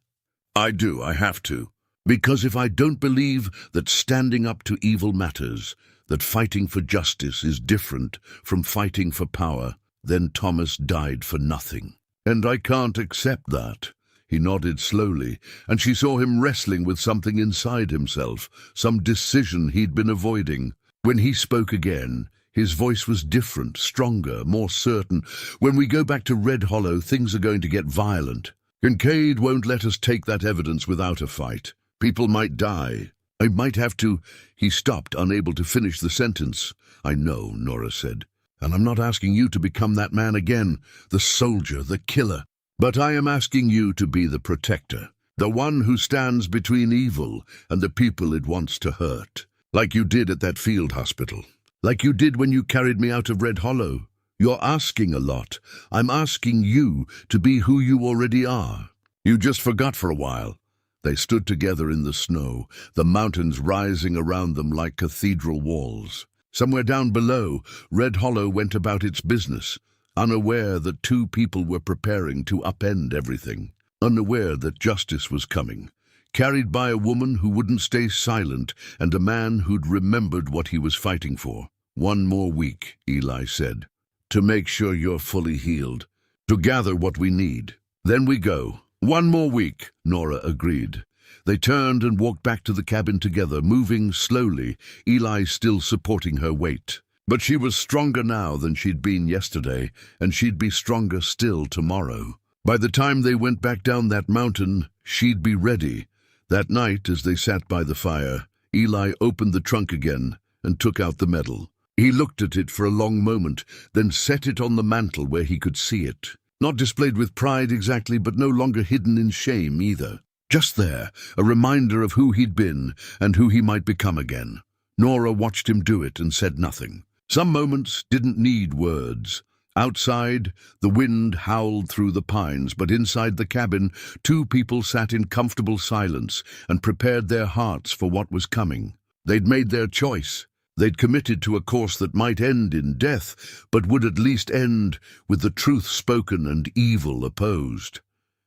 Speaker 1: I do, I have to. Because if I don't believe that standing up to evil matters, that fighting for justice is different from fighting for power, then Thomas died for nothing. And I can't accept that. He nodded slowly, and she saw him wrestling with something inside himself, some decision he'd been avoiding. When he spoke again, his voice was different, stronger, more certain. When we go back to Red Hollow, things are going to get violent. Kincaid won't let us take that evidence without a fight. People might die. I might have to... He stopped, unable to finish the sentence. I know, Nora said. And I'm not asking you to become that man again, the soldier, the killer. But I am asking you to be the protector, the one who stands between evil and the people it wants to hurt. Like you did at that field hospital. Like you did when you carried me out of Red Hollow. You're asking a lot. I'm asking you to be who you already are. You just forgot for a while. They stood together in the snow, the mountains rising around them like cathedral walls. Somewhere down below, Red Hollow went about its business, unaware that 2 people were preparing to upend everything, unaware that justice was coming, carried by a woman who wouldn't stay silent and a man who'd remembered what he was fighting for. 1 more week, Eli said, to make sure you're fully healed, to gather what we need. Then we go. 1 more week, Nora agreed. They turned and walked back to the cabin together, moving slowly, Eli still supporting her weight. But she was stronger now than she'd been yesterday, and she'd be stronger still tomorrow. By the time they went back down that mountain, she'd be ready. That night, as they sat by the fire, Eli opened the trunk again and took out the medal. He looked at it for a long moment, then set it on the mantel where he could see it. Not displayed with pride exactly, but no longer hidden in shame either. Just there, a reminder of who he'd been and who he might become again. Nora watched him do it and said nothing. Some moments didn't need words. Outside, the wind howled through the pines, but inside the cabin, 2 people sat in comfortable silence and prepared their hearts for what was coming. They'd made their choice. They'd committed to a course that might end in death, but would at least end with the truth spoken and evil opposed.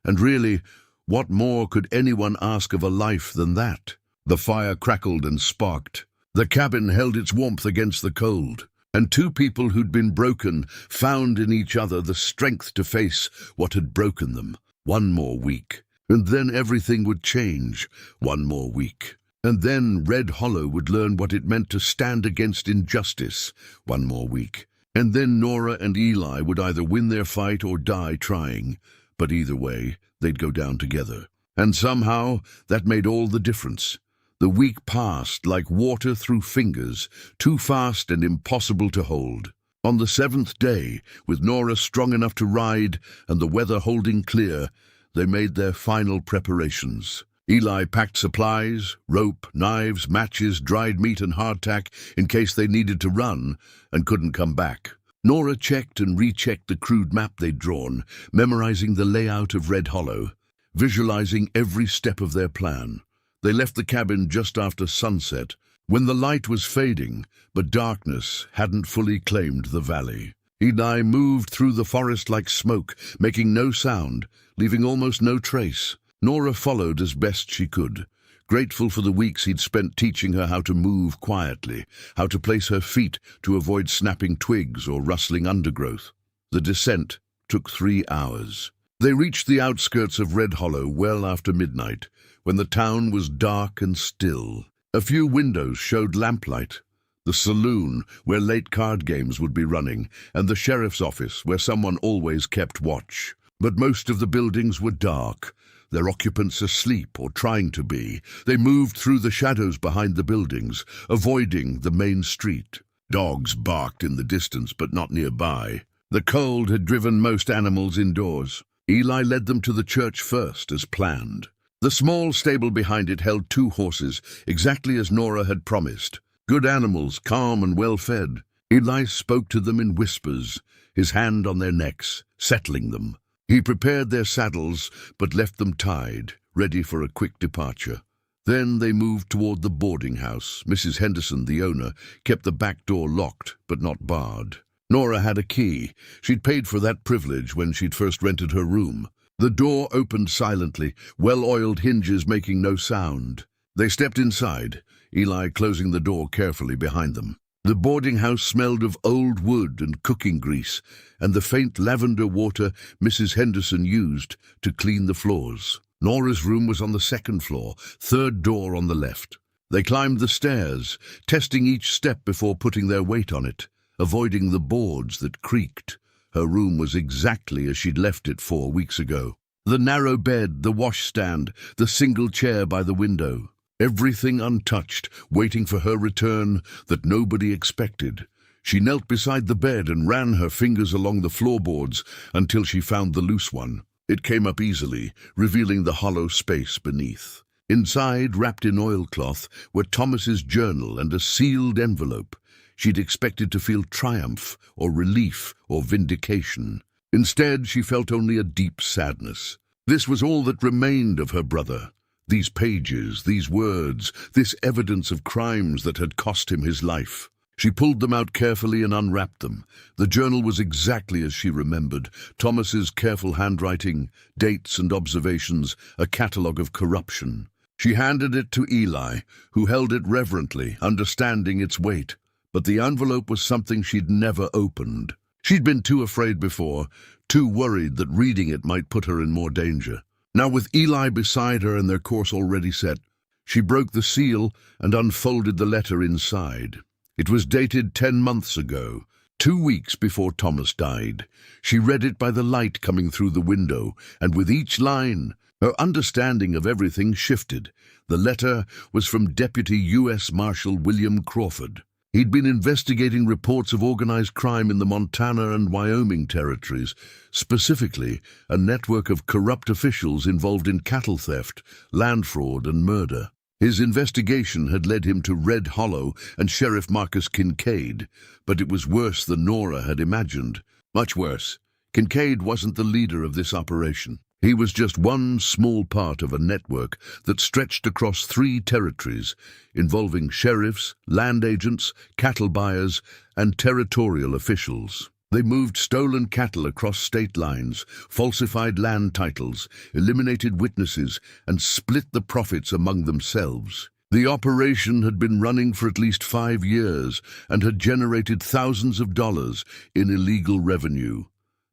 Speaker 1: And really, what more could anyone ask of a life than that? The fire crackled and sparked. The cabin held its warmth against the cold, and 2 people who'd been broken found in each other the strength to face what had broken them. 1 more week, and then everything would change. 1 more week. And then Red Hollow would learn what it meant to stand against injustice. 1 more week. And then Nora and Eli would either win their fight or die trying. But either way, they'd go down together. And somehow, that made all the difference. The week passed like water through fingers, too fast and impossible to hold. On the 7th day, with Nora strong enough to ride and the weather holding clear, they made their final preparations. Eli packed supplies, rope, knives, matches, dried meat and hardtack in case they needed to run and couldn't come back. Nora checked and rechecked the crude map they'd drawn, memorizing the layout of Red Hollow, visualizing every step of their plan. They left the cabin just after sunset, when the light was fading, but darkness hadn't fully claimed the valley. Eli moved through the forest like smoke, making no sound, leaving almost no trace. Nora followed as best she could, grateful for the weeks he'd spent teaching her how to move quietly, how to place her feet to avoid snapping twigs or rustling undergrowth. The descent took 3 hours. They reached the outskirts of Red Hollow well after midnight, when the town was dark and still. A few windows showed lamplight. The saloon, where late card games would be running, and the sheriff's office, where someone always kept watch. But most of the buildings were dark, their occupants asleep or trying to be. They moved through the shadows behind the buildings, avoiding the main street. Dogs barked in the distance, but not nearby. The cold had driven most animals indoors. Eli led them to the church first, as planned. The small stable behind it held 2 horses, exactly as Nora had promised. Good animals, calm and well-fed. Eli spoke to them in whispers, his hand on their necks, settling them. He prepared their saddles, but left them tied, ready for a quick departure. Then they moved toward the boarding house. Mrs. Henderson, the owner, kept the back door locked, but not barred. Nora had a key. She'd paid for that privilege when she'd first rented her room. The door opened silently, well-oiled hinges making no sound. They stepped inside, Eli closing the door carefully behind them. The boarding house smelled of old wood and cooking grease, and the faint lavender water Mrs. Henderson used to clean the floors. Nora's room was on the 2nd floor, 3rd door on the left. They climbed the stairs, testing each step before putting their weight on it, avoiding the boards that creaked. Her room was exactly as she'd left it 4 weeks ago. The narrow bed, the washstand, the single chair by the window. Everything untouched, waiting for her return that nobody expected. She knelt beside the bed and ran her fingers along the floorboards until she found the loose one. It came up easily, revealing the hollow space beneath. Inside, wrapped in oilcloth, were Thomas's journal and a sealed envelope. She'd expected to feel triumph or relief or vindication. Instead, she felt only a deep sadness. This was all that remained of her brother. These pages, these words, this evidence of crimes that had cost him his life. She pulled them out carefully and unwrapped them. The journal was exactly as she remembered. Thomas's careful handwriting, dates and observations, a catalogue of corruption. She handed it to Eli, who held it reverently, understanding its weight. But the envelope was something she'd never opened. She'd been too afraid before, too worried that reading it might put her in more danger. Now, with Eli beside her and their course already set, she broke the seal and unfolded the letter inside. It was dated 10 months ago, 2 weeks before Thomas died. She read it by the light coming through the window, and with each line, her understanding of everything shifted. The letter was from Deputy U.S. Marshal William Crawford. He'd been investigating reports of organized crime in the Montana and Wyoming territories, specifically a network of corrupt officials involved in cattle theft, land fraud, and murder. His investigation had led him to Red Hollow and Sheriff Marcus Kincaid, but it was worse than Nora had imagined. Much worse. Kincaid wasn't the leader of this operation. He was just one small part of a network that stretched across 3 territories, involving sheriffs, land agents, cattle buyers, and territorial officials. They moved stolen cattle across state lines, falsified land titles, eliminated witnesses, and split the profits among themselves. The operation had been running for at least 5 years and had generated thousands of dollars in illegal revenue.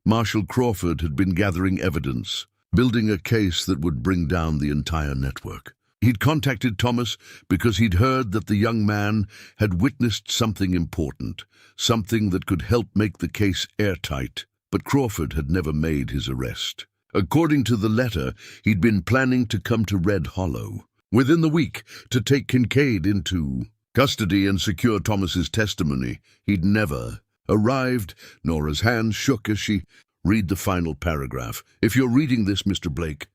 Speaker 1: Marshal Crawford had been gathering evidence, building a case that would bring down the entire network. He'd contacted Thomas because he'd heard that the young man had witnessed something important, something that could help make the case airtight, but Crawford had never made his arrest. According to the letter, he'd been planning to come to Red Hollow within the week to take Kincaid into custody and secure Thomas's testimony. He'd never arrived. Nora's hands shook as she read the final paragraph. If you're reading this, Mr. Blake,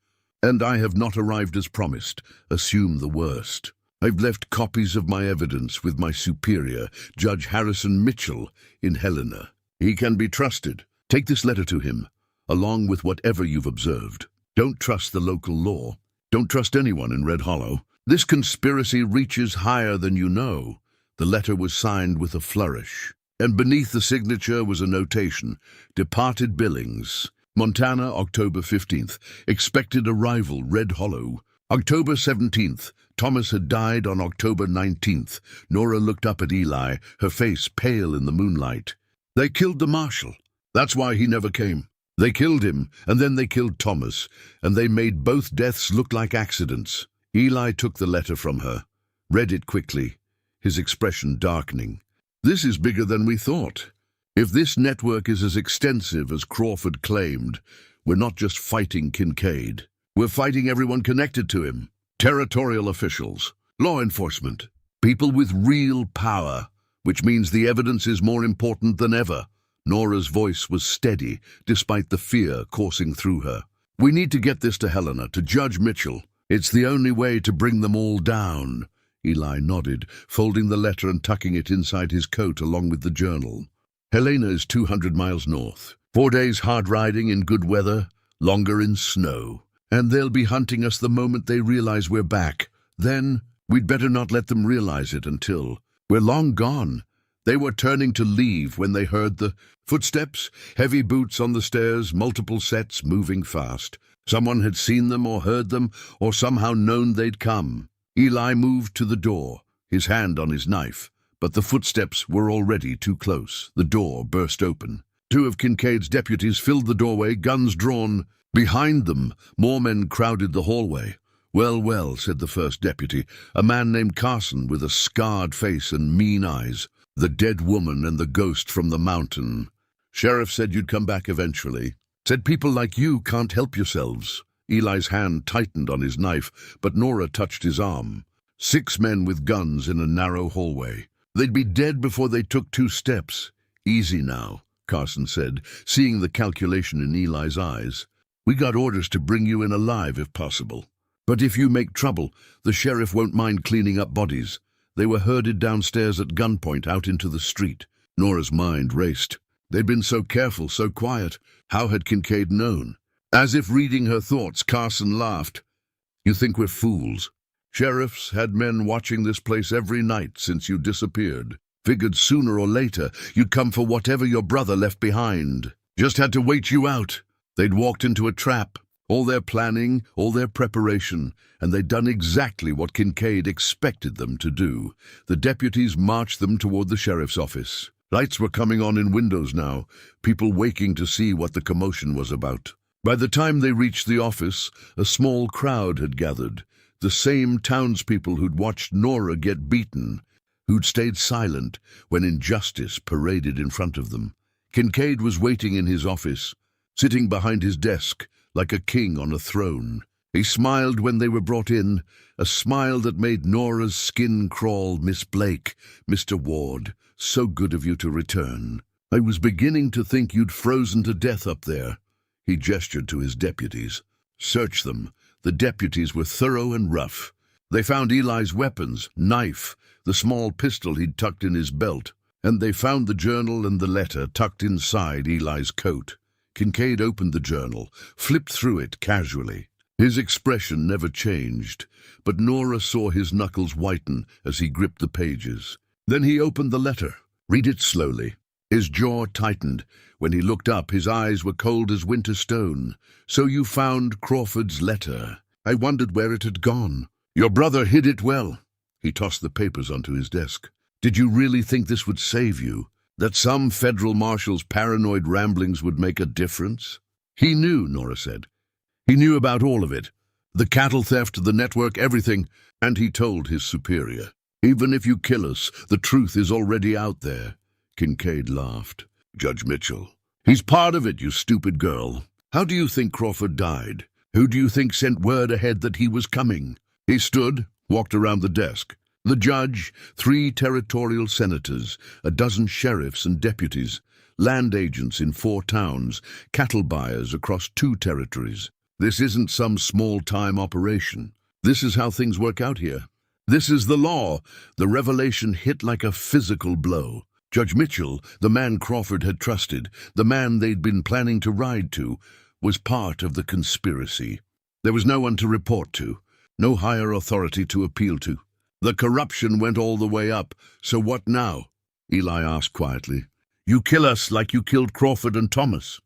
Speaker 1: and I have not arrived as promised, assume the worst. I've left copies of my evidence with my superior, Judge Harrison Mitchell, in Helena. He can be trusted. Take this letter to him, along with whatever you've observed. Don't trust the local law. Don't trust anyone in Red Hollow. This conspiracy reaches higher than you know. The letter was signed with a flourish, and beneath the signature was a notation: Departed Billings, Montana, October 15th. Expected arrival, Red Hollow. October 17th. Thomas had died on October 19th. Nora looked up at Eli, her face pale in the moonlight. They killed the marshal. That's why he never came. They killed him, and then they killed Thomas, and they made both deaths look like accidents. Eli took the letter from her, read it quickly, his expression darkening. This is bigger than we thought. If this network is as extensive as Crawford claimed, we're not just fighting Kincaid. We're fighting everyone connected to him. Territorial officials, law enforcement, people with real power, which means the evidence is more important than ever. Nora's voice was steady, despite the fear coursing through her. We need to get this to Helena, to Judge Mitchell. It's the only way to bring them all down. Eli nodded, folding the letter and tucking it inside his coat along with the journal. Helena is 200 miles north. 4 days hard riding in good weather, longer in snow. And they'll be hunting us the moment they realize we're back. Then, we'd better not let them realize it until we're long gone. They were turning to leave when they heard the footsteps, heavy boots on the stairs, multiple sets moving fast. Someone had seen them or heard them, or somehow known they'd come. Eli moved to the door, his hand on his knife, but the footsteps were already too close. The door burst open. 2 of Kincaid's deputies filled the doorway, guns drawn. Behind them, more men crowded the hallway. Well, well, said the first deputy, a man named Carson with a scarred face and mean eyes. The dead woman and the ghost from the mountain. Sheriff said you'd come back eventually. Said people like you can't help yourselves. Eli's hand tightened on his knife, but Nora touched his arm. 6 men with guns in a narrow hallway. They'd be dead before they took 2 steps. Easy now, Carson said, seeing the calculation in Eli's eyes. We got orders to bring you in alive if possible. But if you make trouble, the sheriff won't mind cleaning up bodies. They were herded downstairs at gunpoint out into the street. Nora's mind raced. They'd been so careful, so quiet. How had Kincaid known? As if reading her thoughts, Carson laughed. You think we're fools? Sheriffs had men watching this place every night since you disappeared. Figured sooner or later you'd come for whatever your brother left behind. Just had to wait you out. They'd walked into a trap. All their planning, all their preparation, and they'd done exactly what Kincaid expected them to do. The deputies marched them toward the sheriff's office. Lights were coming on in windows now, people waking to see what the commotion was about. By the time they reached the office, a small crowd had gathered. The same townspeople who'd watched Nora get beaten, who'd stayed silent when injustice paraded in front of them. Kincaid was waiting in his office, sitting behind his desk, like a king on a throne. He smiled when they were brought in, a smile that made Nora's skin crawl. Miss Blake, Mr. Ward, so good of you to return. I was beginning to think you'd frozen to death up there. He gestured to his deputies. Search them. The deputies were thorough and rough. They found Eli's weapons, knife, the small pistol he'd tucked in his belt, and they found the journal and the letter tucked inside Eli's coat. Kincaid opened the journal, flipped through it casually. His expression never changed, but Nora saw his knuckles whiten as he gripped the pages. Then he opened the letter. Read it slowly. His jaw tightened. When he looked up, his eyes were cold as winter stone. So you found Crawford's letter. I wondered where it had gone. Your brother hid it well. He tossed the papers onto his desk. Did you really think this would save you? That some federal marshal's paranoid ramblings would make a difference? He knew, Nora said. He knew about all of it. The cattle theft, the network, everything. And he told his superior. Even if you kill us, the truth is already out there. Kincaid laughed. Judge Mitchell. He's part of it, you stupid girl. How do you think Crawford died? Who do you think sent word ahead that he was coming? He stood, walked around the desk. The judge, 3 territorial senators, a dozen sheriffs and deputies, land agents in 4 towns, cattle buyers across 2 territories. This isn't some small-time operation. This is how things work out here. This is the law. The revelation hit like a physical blow. Judge Mitchell, the man Crawford had trusted, the man they'd been planning to ride to, was part of the conspiracy. There was no one to report to, no higher authority to appeal to. The corruption went all the way up, so what now? Eli asked quietly. You kill us like you killed Crawford and Thomas.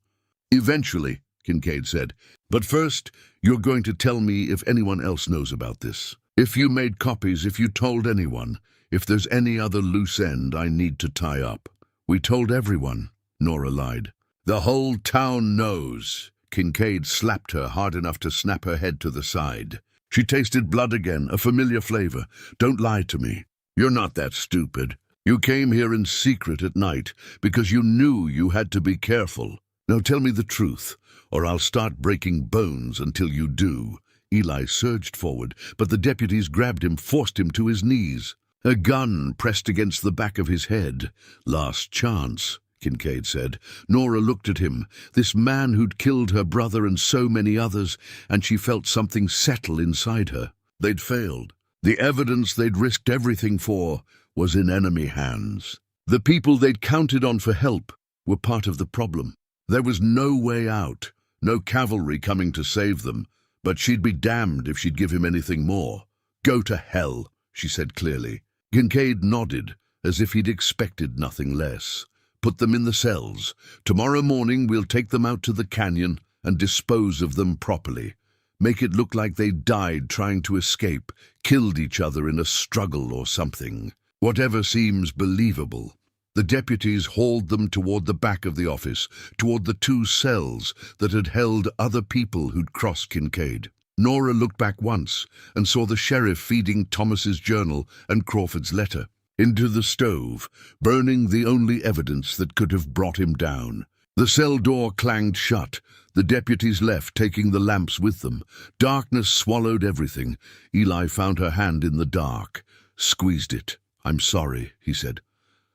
Speaker 1: Eventually, Kincaid said. But first, you're going to tell me if anyone else knows about this. If you made copies, if you told anyone, if there's any other loose end I need to tie up. We told everyone, Nora lied. The whole town knows. Kincaid slapped her hard enough to snap her head to the side. She tasted blood again, a familiar flavor. Don't lie to me. You're not that stupid. You came here in secret at night because you knew you had to be careful. Now tell me the truth, or I'll start breaking bones until you do. Eli surged forward, but the deputies grabbed him, forced him to his knees. A gun pressed against the back of his head. Last chance, Kincaid said. Nora looked at him, this man who'd killed her brother and so many others, and she felt something settle inside her. They'd failed. The evidence they'd risked everything for was in enemy hands. The people they'd counted on for help were part of the problem. There was no way out, no cavalry coming to save them, but she'd be damned if she'd give him anything more. Go to hell, she said clearly. Kincaid nodded, as if he'd expected nothing less. Put them in the cells. Tomorrow morning we'll take them out to the canyon and dispose of them properly. Make it look like they died trying to escape, killed each other in a struggle or something. Whatever seems believable. The deputies hauled them toward the back of the office, toward the 2 cells that had held other people who'd crossed Kincaid. Nora looked back once and saw the sheriff feeding Thomas's journal and Crawford's letter into the stove, burning the only evidence that could have brought him down. The cell door clanged shut. The deputies left, taking the lamps with them. Darkness swallowed everything. Eli found her hand in the dark, squeezed it. I'm sorry, he said.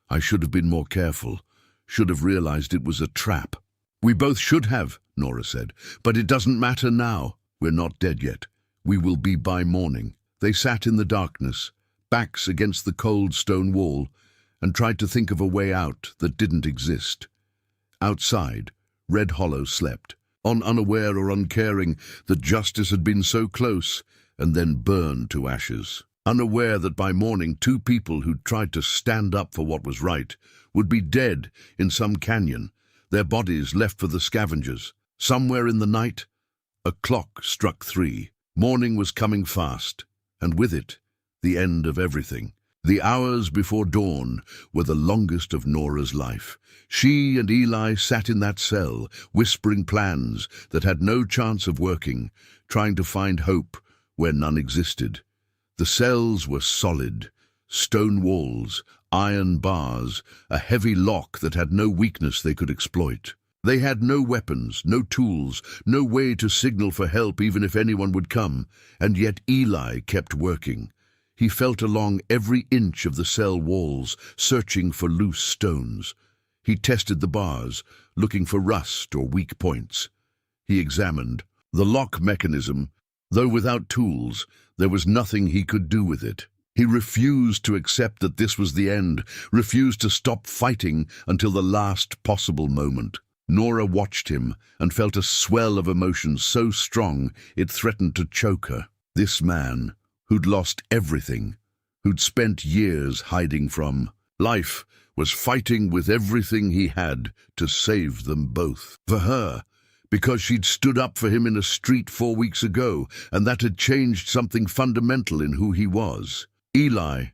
Speaker 1: I should have been more careful, should have realized it was a trap. We both should have, Nora said, but it doesn't matter now. We're not dead yet. We will be by morning. They sat in the darkness, backs against the cold stone wall, and tried to think of a way out that didn't exist. Outside, Red Hollow slept, unaware or uncaring that justice had been so close and then burned to ashes. Unaware that by morning 2 people who'd tried to stand up for what was right would be dead in some canyon, their bodies left for the scavengers. Somewhere in the night, a clock struck 3. Morning was coming fast, and with it, the end of everything. The hours before dawn were the longest of Nora's life. She and Eli sat in that cell, whispering plans that had no chance of working, trying to find hope where none existed. The cells were solid, stone walls, iron bars, a heavy lock that had no weakness they could exploit. They had no weapons, no tools, no way to signal for help even if anyone would come, and yet Eli kept working. He felt along every inch of the cell walls, searching for loose stones. He tested the bars, looking for rust or weak points. He examined the lock mechanism. Though without tools, there was nothing he could do with it. He refused to accept that this was the end, refused to stop fighting until the last possible moment. Nora watched him and felt a swell of emotion so strong it threatened to choke her. This man, who'd lost everything, who'd spent years hiding from life, was fighting with everything he had to save them both. For her, because she'd stood up for him in a street 4 weeks ago, and that had changed something fundamental in who he was. Eli,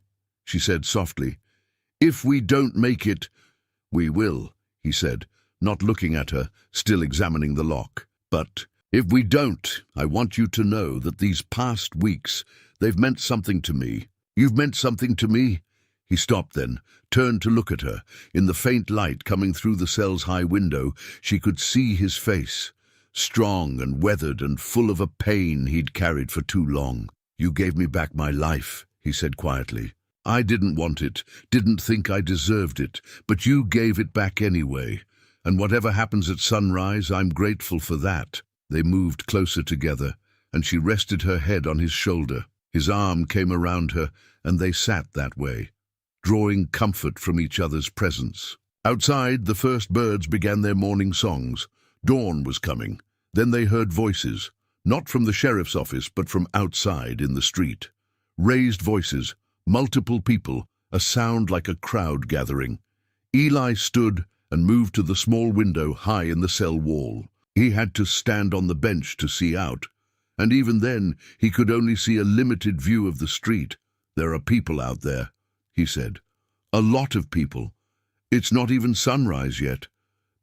Speaker 1: she said softly, if we don't make it, we will, he said, not looking at her, still examining the lock. But if we don't, I want you to know that these past weeks, they've meant something to me. You've meant something to me. He stopped then, turned to look at her. In the faint light coming through the cell's high window, she could see his face, strong and weathered and full of a pain he'd carried for too long. You gave me back my life, he said quietly. I didn't want it, didn't think I deserved it, but you gave it back anyway. And whatever happens at sunrise, I'm grateful for that. They moved closer together, and she rested her head on his shoulder. His arm came around her, and they sat that way, drawing comfort from each other's presence. Outside, the first birds began their morning songs. Dawn was coming. Then they heard voices, not from the sheriff's office, but from outside in the street. Raised voices, multiple people, a sound like a crowd gathering. Eli stood and moved to the small window high in the cell wall. He had to stand on the bench to see out, and even then he could only see a limited view of the street. "There are people out there," he said. "A lot of people. It's not even sunrise yet.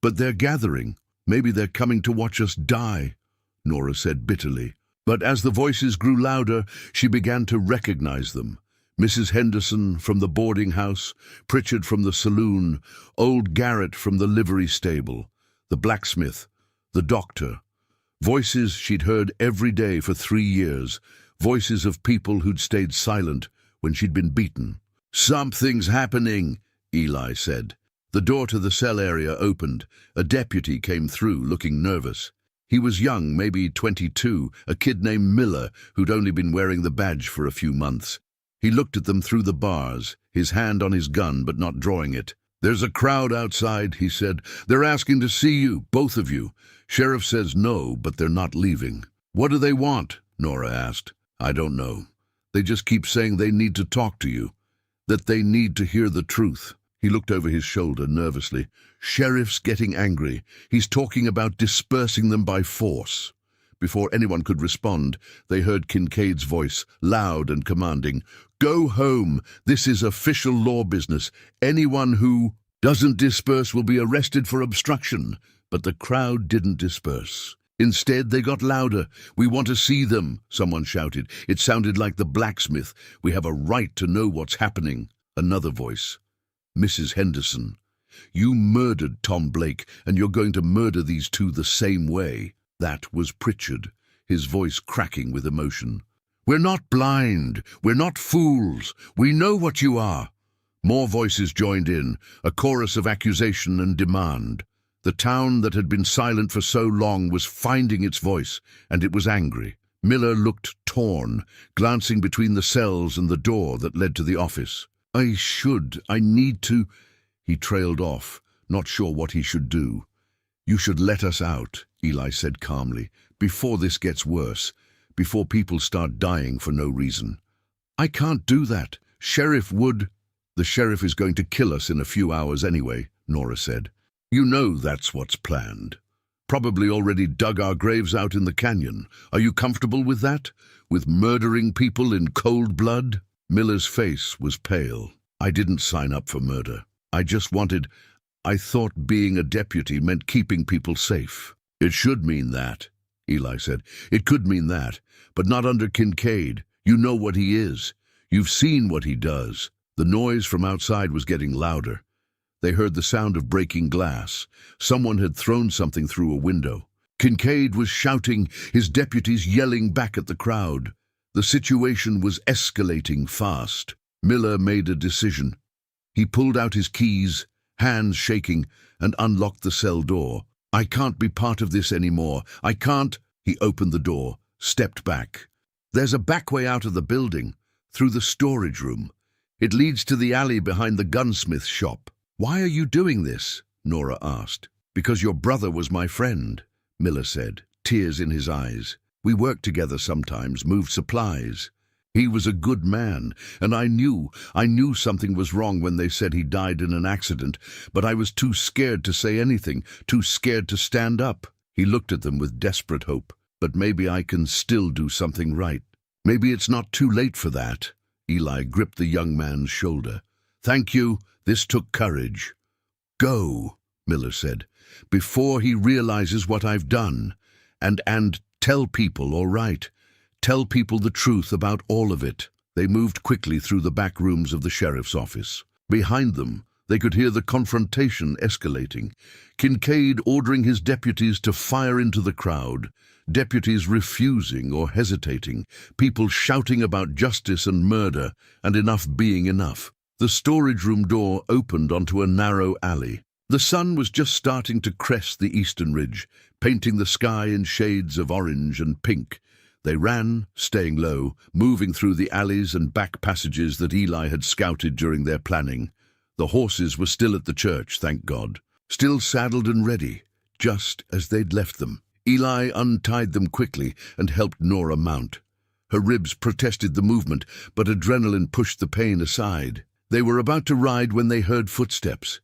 Speaker 1: But they're gathering. Maybe they're coming to watch us die," Nora said bitterly. But as the voices grew louder, she began to recognize them. Mrs. Henderson from the boarding house, Pritchard from the saloon, old Garrett from the livery stable, the blacksmith, the doctor. Voices she'd heard every day for 3 years, voices of people who'd stayed silent when she'd been beaten. "Something's happening," Eli said. The door to the cell area opened. A deputy came through, looking nervous. He was young, maybe 22, a kid named Miller, who'd only been wearing the badge for a few months. He looked at them through the bars, his hand on his gun but not drawing it. "There's a crowd outside," he said. "They're asking to see you, both of you. Sheriff says no, but they're not leaving." "What do they want?" Nora asked. "I don't know. They just keep saying they need to talk to you, that they need to hear the truth." He looked over his shoulder nervously. "Sheriff's getting angry. He's talking about dispersing them by force." Before anyone could respond, they heard Kincaid's voice, loud and commanding. "Go home. This is official law business. Anyone who doesn't disperse will be arrested for obstruction." But the crowd didn't disperse. Instead, they got louder. "We want to see them," someone shouted. It sounded like the blacksmith. "We have a right to know what's happening." Another voice. "Mrs. Henderson, you murdered Tom Blake, and you're going to murder these two the same way." That was Pritchard, his voice cracking with emotion. "We're not blind. We're not fools. We know what you are." More voices joined in, a chorus of accusation and demand. The town that had been silent for so long was finding its voice, and it was angry. Miller looked torn, glancing between the cells and the door that led to the office. I need to—" He trailed off, not sure what he should do. "You should let us out," Eli said calmly, "before this gets worse, before people start dying for no reason." "I can't do that. Sheriff would—" "The sheriff is going to kill us in a few hours anyway," Nora said. "You know that's what's planned. Probably already dug our graves out in the canyon. Are you comfortable with that? With murdering people in cold blood?" Miller's face was pale. "I didn't sign up for murder. I thought being a deputy meant keeping people safe." "It should mean that," Eli said. "It could mean that, but not under Kincaid. You know what he is. You've seen what he does." The noise from outside was getting louder. They heard the sound of breaking glass. Someone had thrown something through a window. Kincaid was shouting, his deputies yelling back at the crowd. The situation was escalating fast. Miller made a decision. He pulled out his keys, hands shaking, and unlocked the cell door. "I can't be part of this anymore. I can't—" He opened the door, stepped back. "There's a back way out of the building, through the storage room. It leads to the alley behind the gunsmith's shop." "Why are you doing this?" Nora asked. "Because your brother was my friend," Miller said, tears in his eyes. "We worked together sometimes, moved supplies. He was a good man, and I knew something was wrong when they said he died in an accident, but I was too scared to say anything, too scared to stand up." He looked at them with desperate hope. "But maybe I can still do something right. Maybe it's not too late for that." Eli gripped the young man's shoulder. "Thank you. This took courage." "Go," Miller said, "before he realizes what I've done. And tell people, all right? Tell people the truth about all of it." They moved quickly through the back rooms of the sheriff's office. Behind them, they could hear the confrontation escalating. Kincaid ordering his deputies to fire into the crowd. Deputies refusing or hesitating. People shouting about justice and murder, and enough being enough. The storage room door opened onto a narrow alley. The sun was just starting to crest the eastern ridge, painting the sky in shades of orange and pink. They ran, staying low, moving through the alleys and back passages that Eli had scouted during their planning. The horses were still at the church, thank God, still saddled and ready, just as they'd left them. Eli untied them quickly and helped Nora mount. Her ribs protested the movement, but adrenaline pushed the pain aside. They were about to ride when they heard footsteps.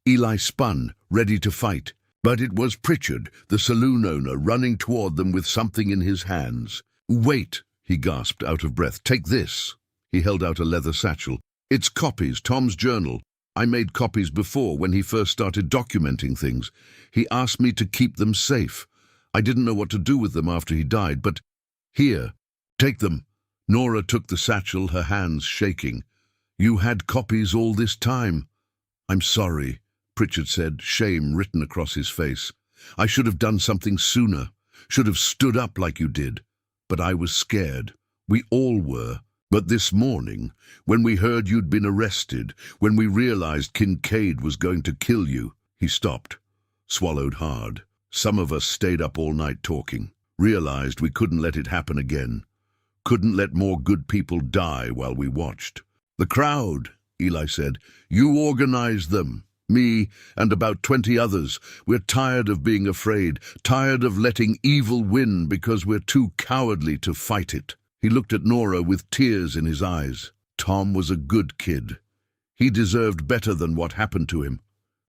Speaker 1: Eli spun, ready to fight, but it was Pritchard, the saloon owner, running toward them with something in his hands. "Wait," he gasped, out of breath. "Take this." He held out a leather satchel. "It's copies, Tom's journal. I made copies before when he first started documenting things. He asked me to keep them safe. I didn't know what to do with them after he died, but here, take them." Nora took the satchel, her hands shaking. "You had copies all this time." "I'm sorry," Pritchard said, shame written across his face. "I should have done something sooner, should have stood up like you did. But I was scared. We all were. But this morning, when we heard you'd been arrested, when we realized Kincaid was going to kill you," he stopped, swallowed hard. "Some of us stayed up all night talking, realized we couldn't let it happen again. Couldn't let more good people die while we watched." "The crowd," Eli said. "You organized them. Me and about 20 others. We're tired of being afraid, tired of letting evil win because we're too cowardly to fight it." He looked at Nora with tears in his eyes. Tom was a good kid. He deserved better than what happened to him.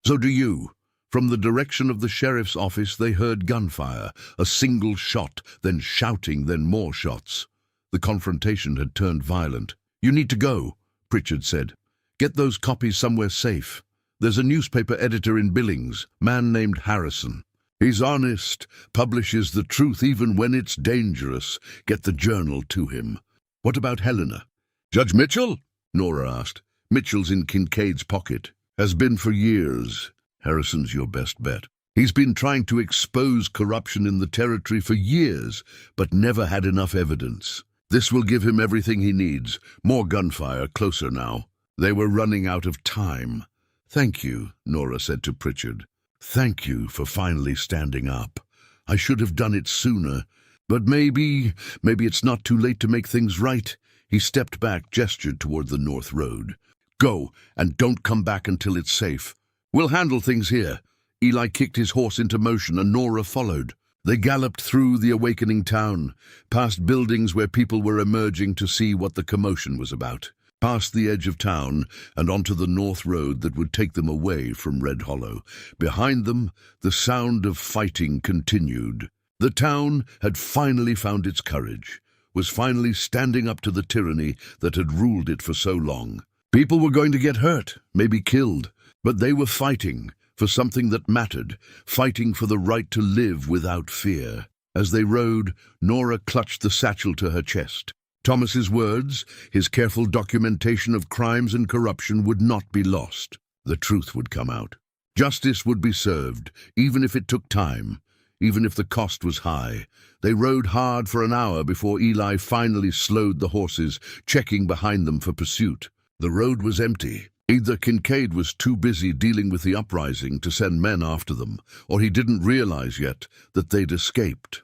Speaker 1: "So do you." From the direction of the sheriff's office they heard gunfire, a single shot, then shouting, then more shots. The confrontation had turned violent. "You need to go," Pritchard said. "Get those copies somewhere safe. There's a newspaper editor in Billings, man named Harrison. He's honest, publishes the truth even when it's dangerous. Get the journal to him." "What about Helena?" "Judge Mitchell?" Nora asked. "Mitchell's in Kincaid's pocket. Has been for years. Harrison's your best bet. He's been trying to expose corruption in the territory for years, but never had enough evidence. This will give him everything he needs. More gunfire, closer now." They were running out of time. "Thank you," Nora said to Pritchard. "Thank you for finally standing up. I should have done it sooner, but maybe it's not too late to make things right." He stepped back, gestured toward the north road. "Go, and don't come back until it's safe. We'll handle things here." Eli kicked his horse into motion and Nora followed. They galloped through the awakening town, past buildings where people were emerging to see what the commotion was about, past the edge of town and onto the north road that would take them away from Red Hollow. Behind them, the sound of fighting continued. The town had finally found its courage, was finally standing up to the tyranny that had ruled it for so long. People were going to get hurt, maybe killed, but they were fighting for something that mattered, fighting for the right to live without fear. As they rode, Nora clutched the satchel to her chest. Thomas's words, his careful documentation of crimes and corruption, would not be lost. The truth would come out. Justice would be served, even if it took time, even if the cost was high. They rode hard for an hour before Eli finally slowed the horses, checking behind them for pursuit. The road was empty. Either Kincaid was too busy dealing with the uprising to send men after them, or he didn't realize yet that they'd escaped.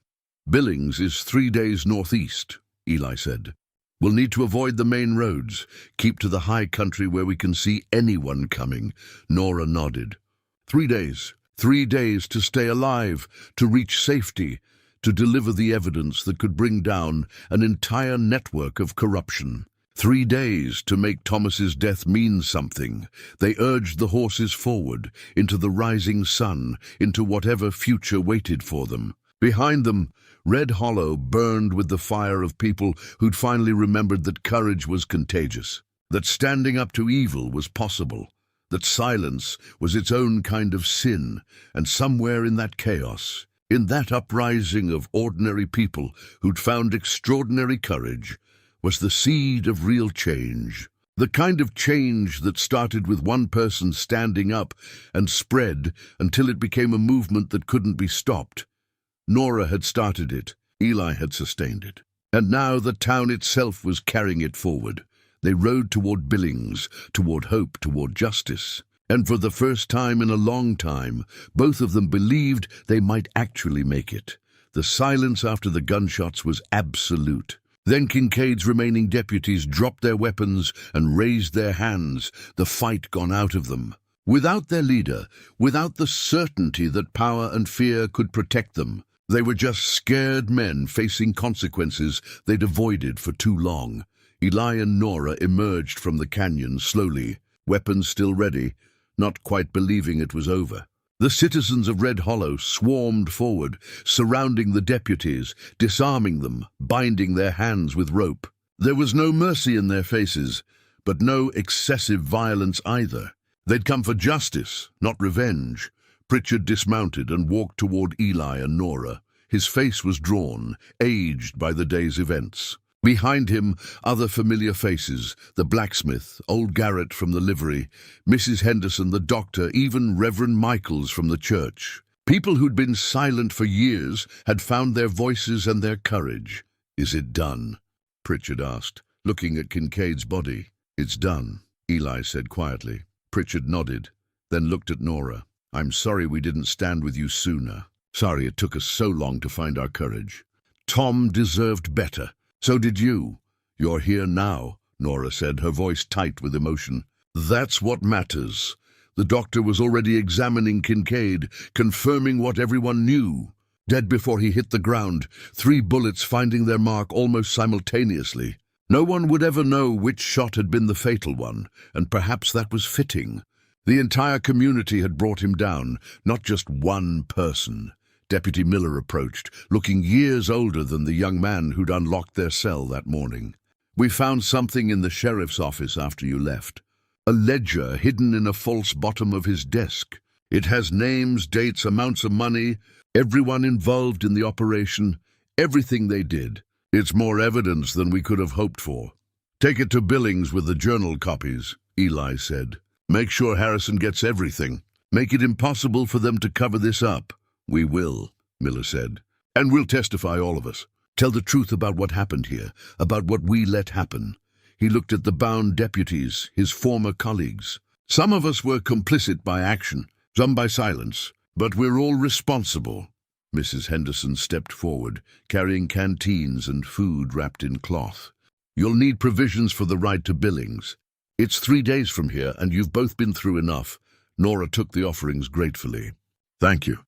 Speaker 1: "Billings is 3 days northeast," Eli said. "We'll need to avoid the main roads, keep to the high country where we can see anyone coming." Nora nodded. 3 days. 3 days to stay alive, to reach safety, to deliver the evidence that could bring down an entire network of corruption. 3 days to make Thomas's death mean something. They urged the horses forward, into the rising sun, into whatever future waited for them. Behind them, Red Hollow burned with the fire of people who'd finally remembered that courage was contagious, that standing up to evil was possible, that silence was its own kind of sin, and somewhere in that chaos, in that uprising of ordinary people who'd found extraordinary courage, was the seed of real change. The kind of change that started with one person standing up and spread until it became a movement that couldn't be stopped. Nora had started it, Eli had sustained it, and now the town itself was carrying it forward. They rode toward Billings, toward hope, toward justice, and for the first time in a long time, both of them believed they might actually make it. The silence after the gunshots was absolute. Then Kincaid's remaining deputies dropped their weapons and raised their hands, the fight gone out of them. Without their leader, without the certainty that power and fear could protect them, they were just scared men facing consequences they'd avoided for too long. Eli and Nora emerged from the canyon slowly, weapons still ready, not quite believing it was over. The citizens of Red Hollow swarmed forward, surrounding the deputies, disarming them, binding their hands with rope. There was no mercy in their faces, but no excessive violence either. They'd come for justice, not revenge. Pritchard dismounted and walked toward Eli and Nora. His face was drawn, aged by the day's events. Behind him, other familiar faces, the blacksmith, old Garrett from the livery, Mrs. Henderson, the doctor, even Reverend Michaels from the church. People who'd been silent for years had found their voices and their courage. "Is it done?" Pritchard asked, looking at Kincaid's body. "It's done," Eli said quietly. Pritchard nodded, then looked at Nora. "I'm sorry we didn't stand with you sooner. Sorry it took us so long to find our courage. Tom deserved better. So did you. You're here now," Nora said, her voice tight with emotion. "That's what matters." The doctor was already examining Kincaid, confirming what everyone knew. Dead before he hit the ground, 3 bullets finding their mark almost simultaneously. No one would ever know which shot had been the fatal one, and perhaps that was fitting. The entire community had brought him down, not just one person. Deputy Miller approached, looking years older than the young man who'd unlocked their cell that morning. "We found something in the sheriff's office after you left. A ledger hidden in a false bottom of his desk. It has names, dates, amounts of money, everyone involved in the operation, everything they did. It's more evidence than we could have hoped for. Take it to Billings with the journal copies," Eli said. "Make sure Harrison gets everything. Make it impossible for them to cover this up." "We will," Miller said. "And we'll testify, all of us. Tell the truth about what happened here, about what we let happen." He looked at the bound deputies, his former colleagues. "Some of us were complicit by action, some by silence, but we're all responsible." Mrs. Henderson stepped forward, carrying canteens and food wrapped in cloth. "You'll need provisions for the ride to Billings. It's 3 days from here, and you've both been through enough." Nora took the offerings gratefully. "Thank you.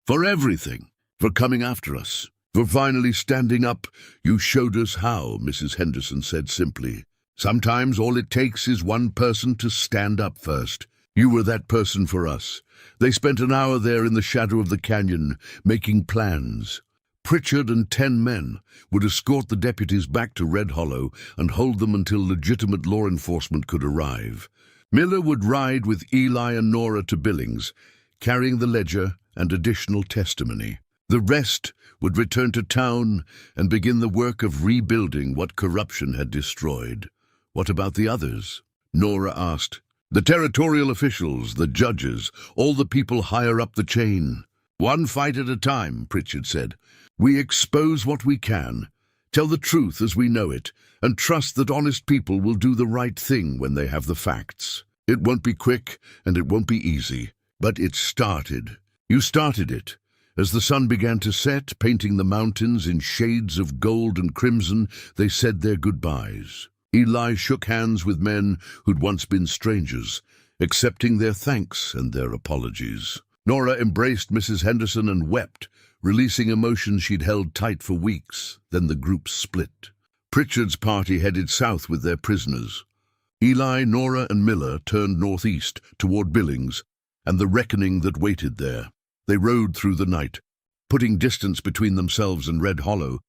Speaker 1: For everything. For coming after us. For finally standing up. You showed us how," Mrs. Henderson said simply. "Sometimes all it takes is one person to stand up first. You were that person for us." They spent an hour there in the shadow of the canyon, making plans. Pritchard and 10 men would escort the deputies back to Red Hollow and hold them until legitimate law enforcement could arrive. Miller would ride with Eli and Nora to Billings, carrying the ledger and additional testimony. The rest would return to town and begin the work of rebuilding what corruption had destroyed. "What about the others?" Nora asked. "The territorial officials, the judges, all the people higher up the chain." "One fight at a time," Pritchard said. "We expose what we can, tell the truth as we know it, and trust that honest people will do the right thing when they have the facts. It won't be quick, and it won't be easy, but it started. You started it. As the sun began to set, painting the mountains in shades of gold and crimson, they said their goodbyes. Eli shook hands with men who'd once been strangers, accepting their thanks and their apologies. Nora embraced Mrs. Henderson and wept, releasing emotions she'd held tight for weeks. Then the group split. Pritchard's party headed south with their prisoners. Eli, Nora, and Miller turned northeast toward Billings and the reckoning that waited there. They rode through the night, putting distance between themselves and Red Hollow,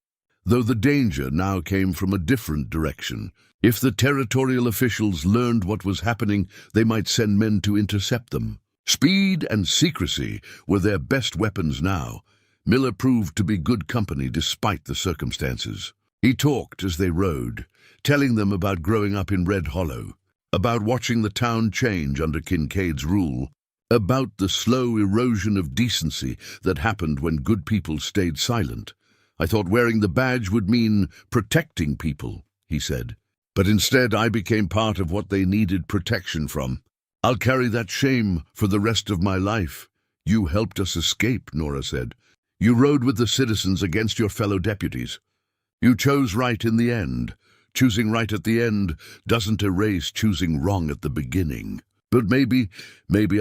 Speaker 1: though the danger now came from a different direction. If the territorial officials learned what was happening, they might send men to intercept them. Speed and secrecy were their best weapons now. Miller proved to be good company despite the circumstances. He talked as they rode, telling them about growing up in Red Hollow, about watching the town change under Kincaid's rule, about the slow erosion of decency that happened when good people stayed silent. "I thought wearing the badge would mean protecting people," he said. "But instead I became part of what they needed protection from. I'll carry that shame for the rest of my life." "You helped us escape," Nora said. You rode with the citizens against your fellow deputies. You chose right in the end. Choosing right at the end doesn't erase choosing wrong at the beginning. But maybe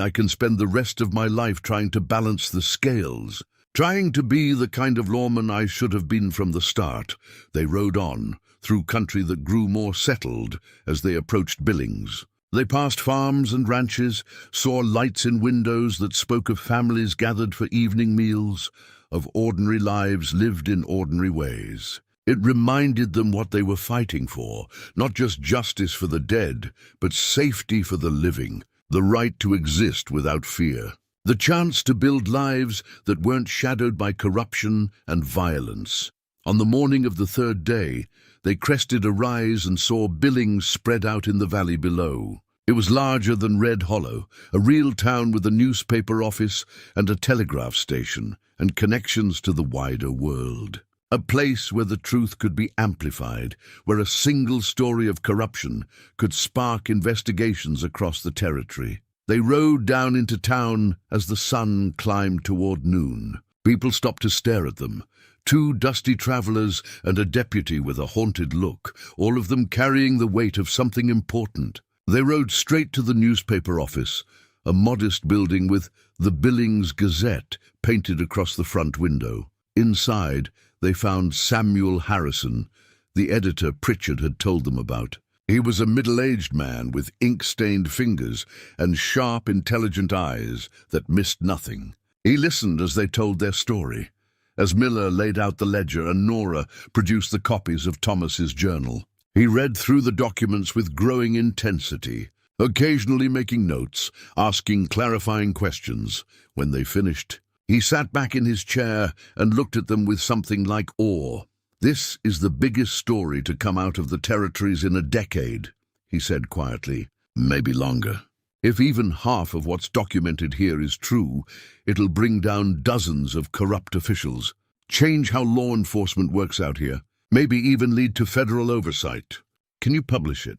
Speaker 1: I can spend the rest of my life trying to balance the scales, trying to be the kind of lawman I should have been from the start. They rode on, through country that grew more settled as they approached Billings. They passed farms and ranches, saw lights in windows that spoke of families gathered for evening meals, of ordinary lives lived in ordinary ways. It reminded them what they were fighting for, not just justice for the dead, but safety for the living, the right to exist without fear, the chance to build lives that weren't shadowed by corruption and violence. On the morning of the third day, they crested a rise and saw Billings spread out in the valley below. It was larger than Red Hollow, a real town with a newspaper office and a telegraph station, and connections to the wider world. A place where the truth could be amplified, where a single story of corruption could spark investigations across the territory. They rode down into town as the sun climbed toward noon. People stopped to stare at them. 2 dusty travelers and a deputy with a haunted look, all of them carrying the weight of something important. They rode straight to the newspaper office, a modest building with the Billings Gazette painted across the front window. Inside, they found Samuel Harrison, the editor Pritchard had told them about. He was a middle-aged man with ink-stained fingers and sharp, intelligent eyes that missed nothing. He listened as they told their story, as Miller laid out the ledger and Nora produced the copies of Thomas's journal. He read through the documents with growing intensity, occasionally making notes, asking clarifying questions. When they finished, he sat back in his chair and looked at them with something like awe. "This is the biggest story to come out of the territories in a decade," he said quietly. "Maybe longer. If even half of what's documented here is true, it'll bring down dozens of corrupt officials, change how law enforcement works out here, maybe even lead to federal oversight." "Can you publish it?"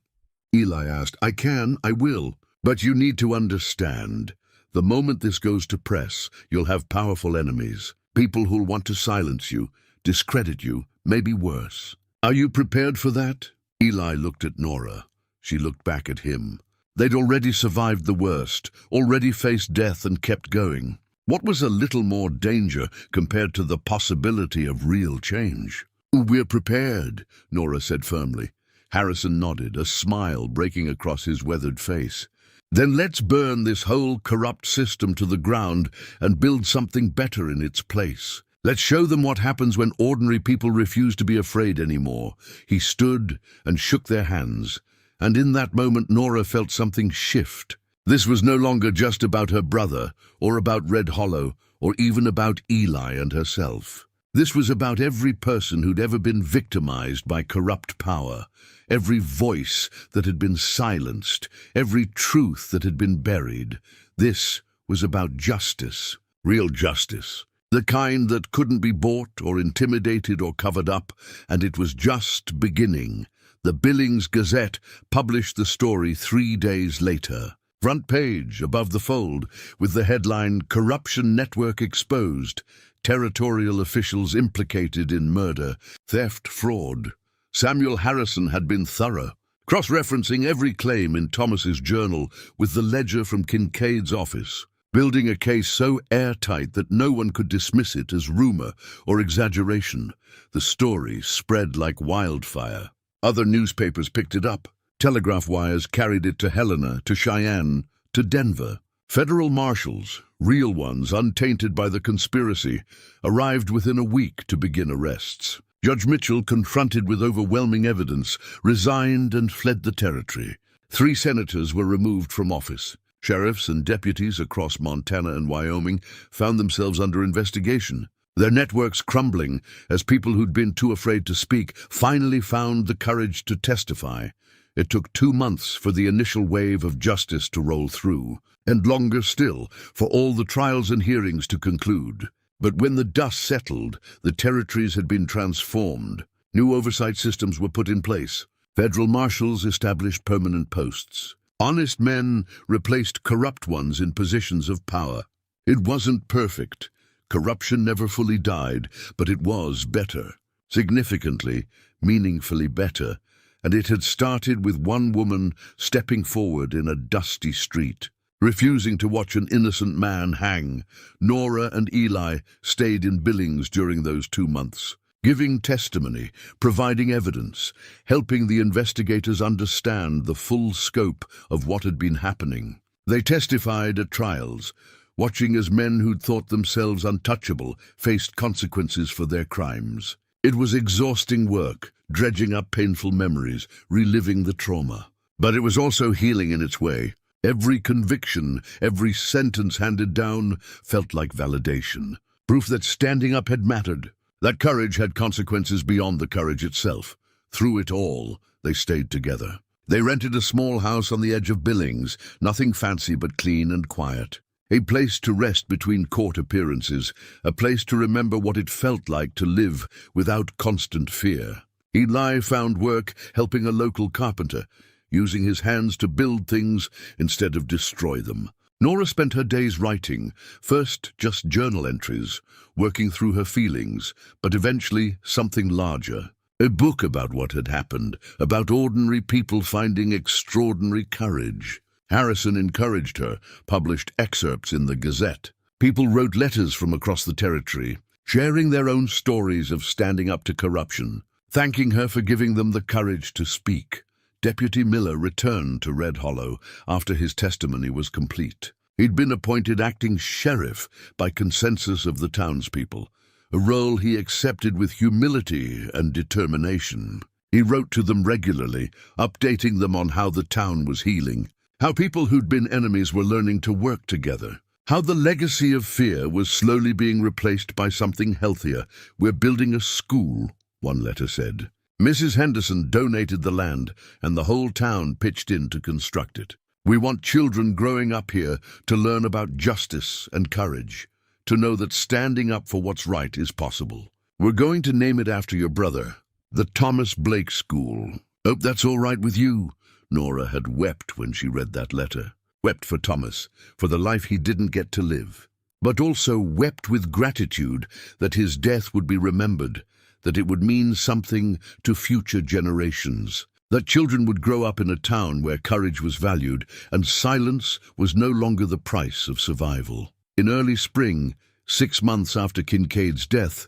Speaker 1: Eli asked. "I can, I will. But you need to understand. The moment this goes to press, you'll have powerful enemies, people who'll want to silence you, discredit you, maybe worse. Are you prepared for that?" Eli looked at Nora. She looked back at him. They'd already survived the worst, already faced death and kept going. What was a little more danger compared to the possibility of real change? "We're prepared," Nora said firmly. Harrison nodded, a smile breaking across his weathered face. "Then let's burn this whole corrupt system to the ground and build something better in its place. Let's show them what happens when ordinary people refuse to be afraid anymore." He stood and shook their hands, and in that moment Nora felt something shift. This was no longer just about her brother, or about Red Hollow, or even about Eli and herself. This was about every person who'd ever been victimized by corrupt power, every voice that had been silenced, every truth that had been buried. This was about justice, real justice, the kind that couldn't be bought or intimidated or covered up, and it was just beginning. The Billings Gazette published the story 3 days later. Front page, above the fold, with the headline, "Corruption Network Exposed. Territorial Officials Implicated in Murder, Theft, Fraud." Samuel Harrison had been thorough, cross-referencing every claim in Thomas's journal with the ledger from Kincaid's office, building a case so airtight that no one could dismiss it as rumor or exaggeration. The story spread like wildfire. Other newspapers picked it up. Telegraph wires carried it to Helena, to Cheyenne, to Denver. Federal marshals, real ones untainted by the conspiracy, arrived within a week to begin arrests. Judge Mitchell, confronted with overwhelming evidence, resigned and fled the territory. 3 senators were removed from office. Sheriffs and deputies across Montana and Wyoming found themselves under investigation. Their networks crumbling as people who'd been too afraid to speak finally found the courage to testify. It took 2 months for the initial wave of justice to roll through, and longer still for all the trials and hearings to conclude. But when the dust settled, the territories had been transformed. New oversight systems were put in place. Federal marshals established permanent posts. Honest men replaced corrupt ones in positions of power. It wasn't perfect. Corruption never fully died, but it was better. Significantly, meaningfully better, and it had started with one woman stepping forward in a dusty street. Refusing to watch an innocent man hang, Nora and Eli stayed in Billings during those 2 months, giving testimony, providing evidence, helping the investigators understand the full scope of what had been happening. They testified at trials, watching as men who'd thought themselves untouchable faced consequences for their crimes. It was exhausting work, dredging up painful memories, reliving the trauma. But it was also healing in its way. Every conviction, every sentence handed down felt like validation. Proof that standing up had mattered, that courage had consequences beyond the courage itself. Through it all, they stayed together. They rented a small house on the edge of Billings, nothing fancy but clean and quiet. A place to rest between court appearances, a place to remember what it felt like to live without constant fear. Eli found work helping a local carpenter, using his hands to build things instead of destroy them. Nora spent her days writing, first just journal entries, working through her feelings, but eventually something larger. A book about what had happened, about ordinary people finding extraordinary courage. Harrison encouraged her, published excerpts in the Gazette. People wrote letters from across the territory, sharing their own stories of standing up to corruption, thanking her for giving them the courage to speak. Deputy Miller returned to Red Hollow after his testimony was complete. He'd been appointed acting sheriff by consensus of the townspeople, a role he accepted with humility and determination. He wrote to them regularly, updating them on how the town was healing, how people who'd been enemies were learning to work together, how the legacy of fear was slowly being replaced by something healthier. "We're building a school," one letter said. Mrs. Henderson donated the land, and the whole town pitched in to construct it. "We want children growing up here to learn about justice and courage, to know that standing up for what's right is possible. We're going to name it after your brother, the Thomas Blake School. Hope that's all right with you." Nora had wept when she read that letter. Wept for Thomas, for the life he didn't get to live. But also wept with gratitude that his death would be remembered, that it would mean something to future generations, that children would grow up in a town where courage was valued and silence was no longer the price of survival. In early spring, 6 months after Kincaid's death,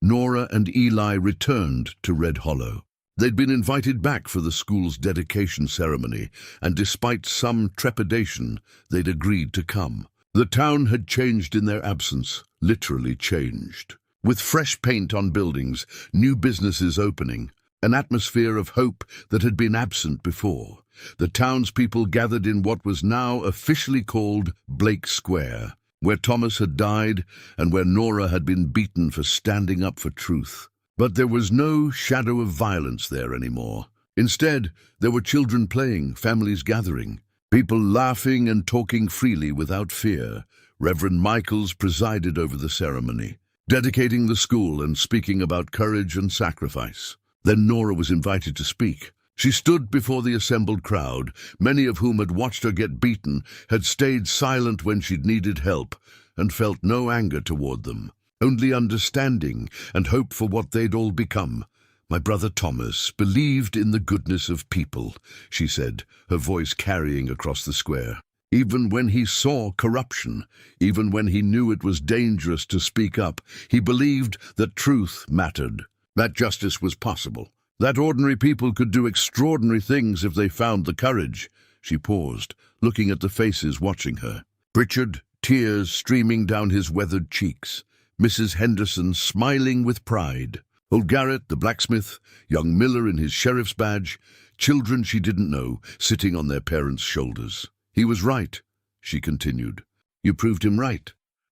Speaker 1: Nora and Eli returned to Red Hollow. They'd been invited back for the school's dedication ceremony, and despite some trepidation, they'd agreed to come. The town had changed in their absence, literally changed. With fresh paint on buildings, new businesses opening, an atmosphere of hope that had been absent before. The townspeople gathered in what was now officially called Blake Square, where Thomas had died and where Nora had been beaten for standing up for truth. But there was no shadow of violence there anymore. Instead, there were children playing, families gathering, people laughing and talking freely without fear. Reverend Michaels presided over the ceremony, dedicating the school and speaking about courage and sacrifice. Then Nora was invited to speak. She stood before the assembled crowd, many of whom had watched her get beaten, had stayed silent when she'd needed help, and felt no anger toward them, only understanding and hope for what they'd all become. "My brother Thomas believed in the goodness of people," she said, her voice carrying across the square. "Even when he saw corruption, even when he knew it was dangerous to speak up, he believed that truth mattered, that justice was possible, that ordinary people could do extraordinary things if they found the courage." She paused, looking at the faces watching her. Pritchard, tears streaming down his weathered cheeks. Mrs. Henderson smiling with pride. Old Garrett, the blacksmith, young Miller in his sheriff's badge, children she didn't know, sitting on their parents' shoulders. "He was right," she continued. "You proved him right.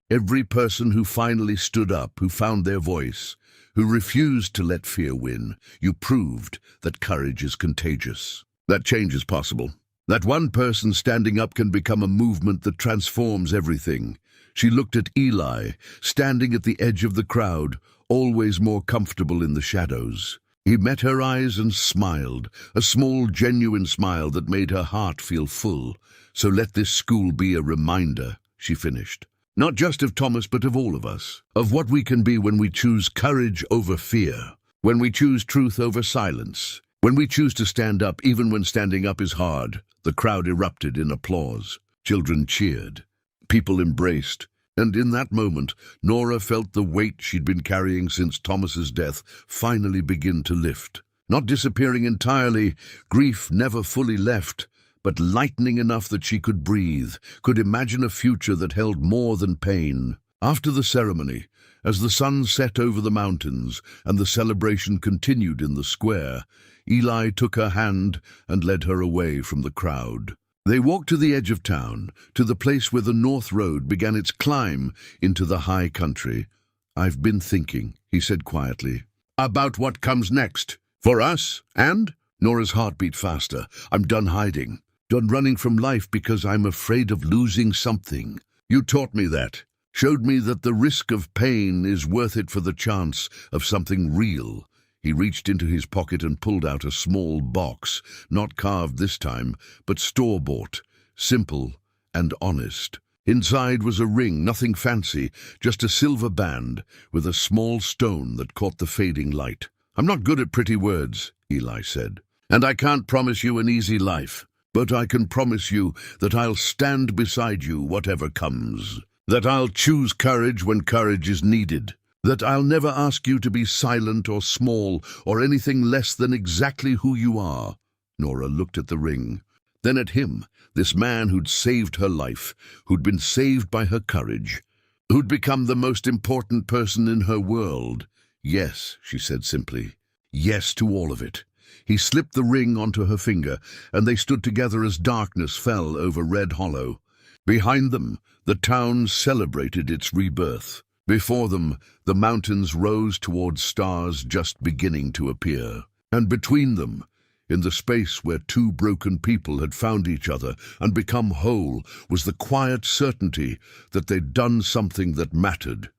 Speaker 1: Every person who finally stood up, who found their voice, who refused to let fear win, you proved that courage is contagious. That change is possible. That one person standing up can become a movement that transforms everything." She looked at Eli, standing at the edge of the crowd, always more comfortable in the shadows. He met her eyes and smiled, a small, genuine smile that made her heart feel full. "So let this school be a reminder," she finished. Not just of Thomas, but of all of us. Of what we can be when we choose courage over fear. When we choose truth over silence. When we choose to stand up, even when standing up is hard. The crowd erupted in applause. Children cheered. People embraced. And in that moment, Nora felt the weight she'd been carrying since Thomas's death finally begin to lift. Not disappearing entirely, grief never fully left, but lightening enough that she could breathe, could imagine a future that held more than pain. After the ceremony, as the sun set over the mountains and the celebration continued in the square, Eli took her hand and led her away from the crowd. They walked to the edge of town, to the place where the North Road began its climb into the high country. "I've been thinking," he said quietly, "about what comes next. For us, and?" Nora's heart beat faster. "I'm done hiding. Done running from life because I'm afraid of losing something. You taught me that. Showed me that the risk of pain is worth it for the chance of something real." He reached into his pocket and pulled out a small box, not carved this time, but store-bought, simple and honest. Inside was a ring, nothing fancy, just a silver band with a small stone that caught the fading light. "I'm not good at pretty words," Eli said, "and I can't promise you an easy life, but I can promise you that I'll stand beside you whatever comes, that I'll choose courage when courage is needed, that I'll never ask you to be silent or small or anything less than exactly who you are." Nora looked at the ring, then at him, this man who'd saved her life, who'd been saved by her courage, who'd become the most important person in her world. "Yes," she said simply. "Yes to all of it." He slipped the ring onto her finger, and they stood together as darkness fell over Red Hollow. Behind them, the town celebrated its rebirth. Before them, the mountains rose towards stars just beginning to appear. And between them, in the space where two broken people had found each other and become whole, was the quiet certainty that they'd done something that mattered.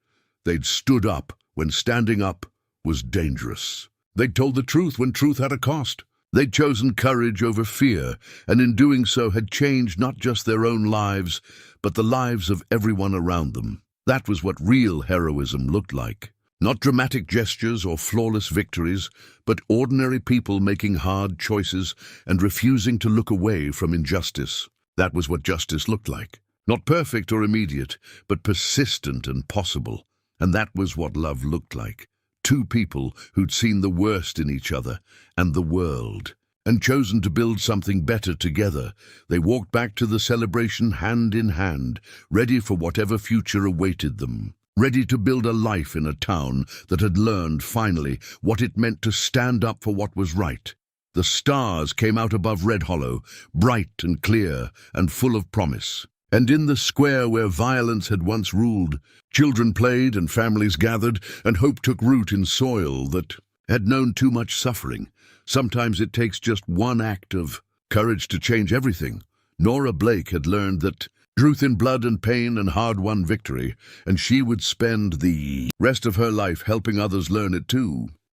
Speaker 1: They'd stood up when standing up was dangerous. They'd told the truth when truth had a cost. They'd chosen courage over fear, and in doing so had changed not just their own lives, but the lives of everyone around them. That was what real heroism looked like. Not dramatic gestures or flawless victories, but ordinary people making hard choices and refusing to look away from injustice. That was what justice looked like. Not perfect or immediate, but persistent and possible. And that was what love looked like. Two people who'd seen the worst in each other and the world, and chosen to build something better together. They walked back to the celebration hand in hand, ready for whatever future awaited them, ready to build a life in a town that had learned, finally, what it meant to stand up for what was right. The stars came out above Red Hollow, bright and clear and full of promise. And in the square where violence had once ruled, children played and families gathered, and hope took root in soil that had known too much suffering. Sometimes it takes just one act of courage to change everything. Nora Blake had learned that truth in blood and pain and hard-won victory, and she would spend the rest of her life helping others learn it too.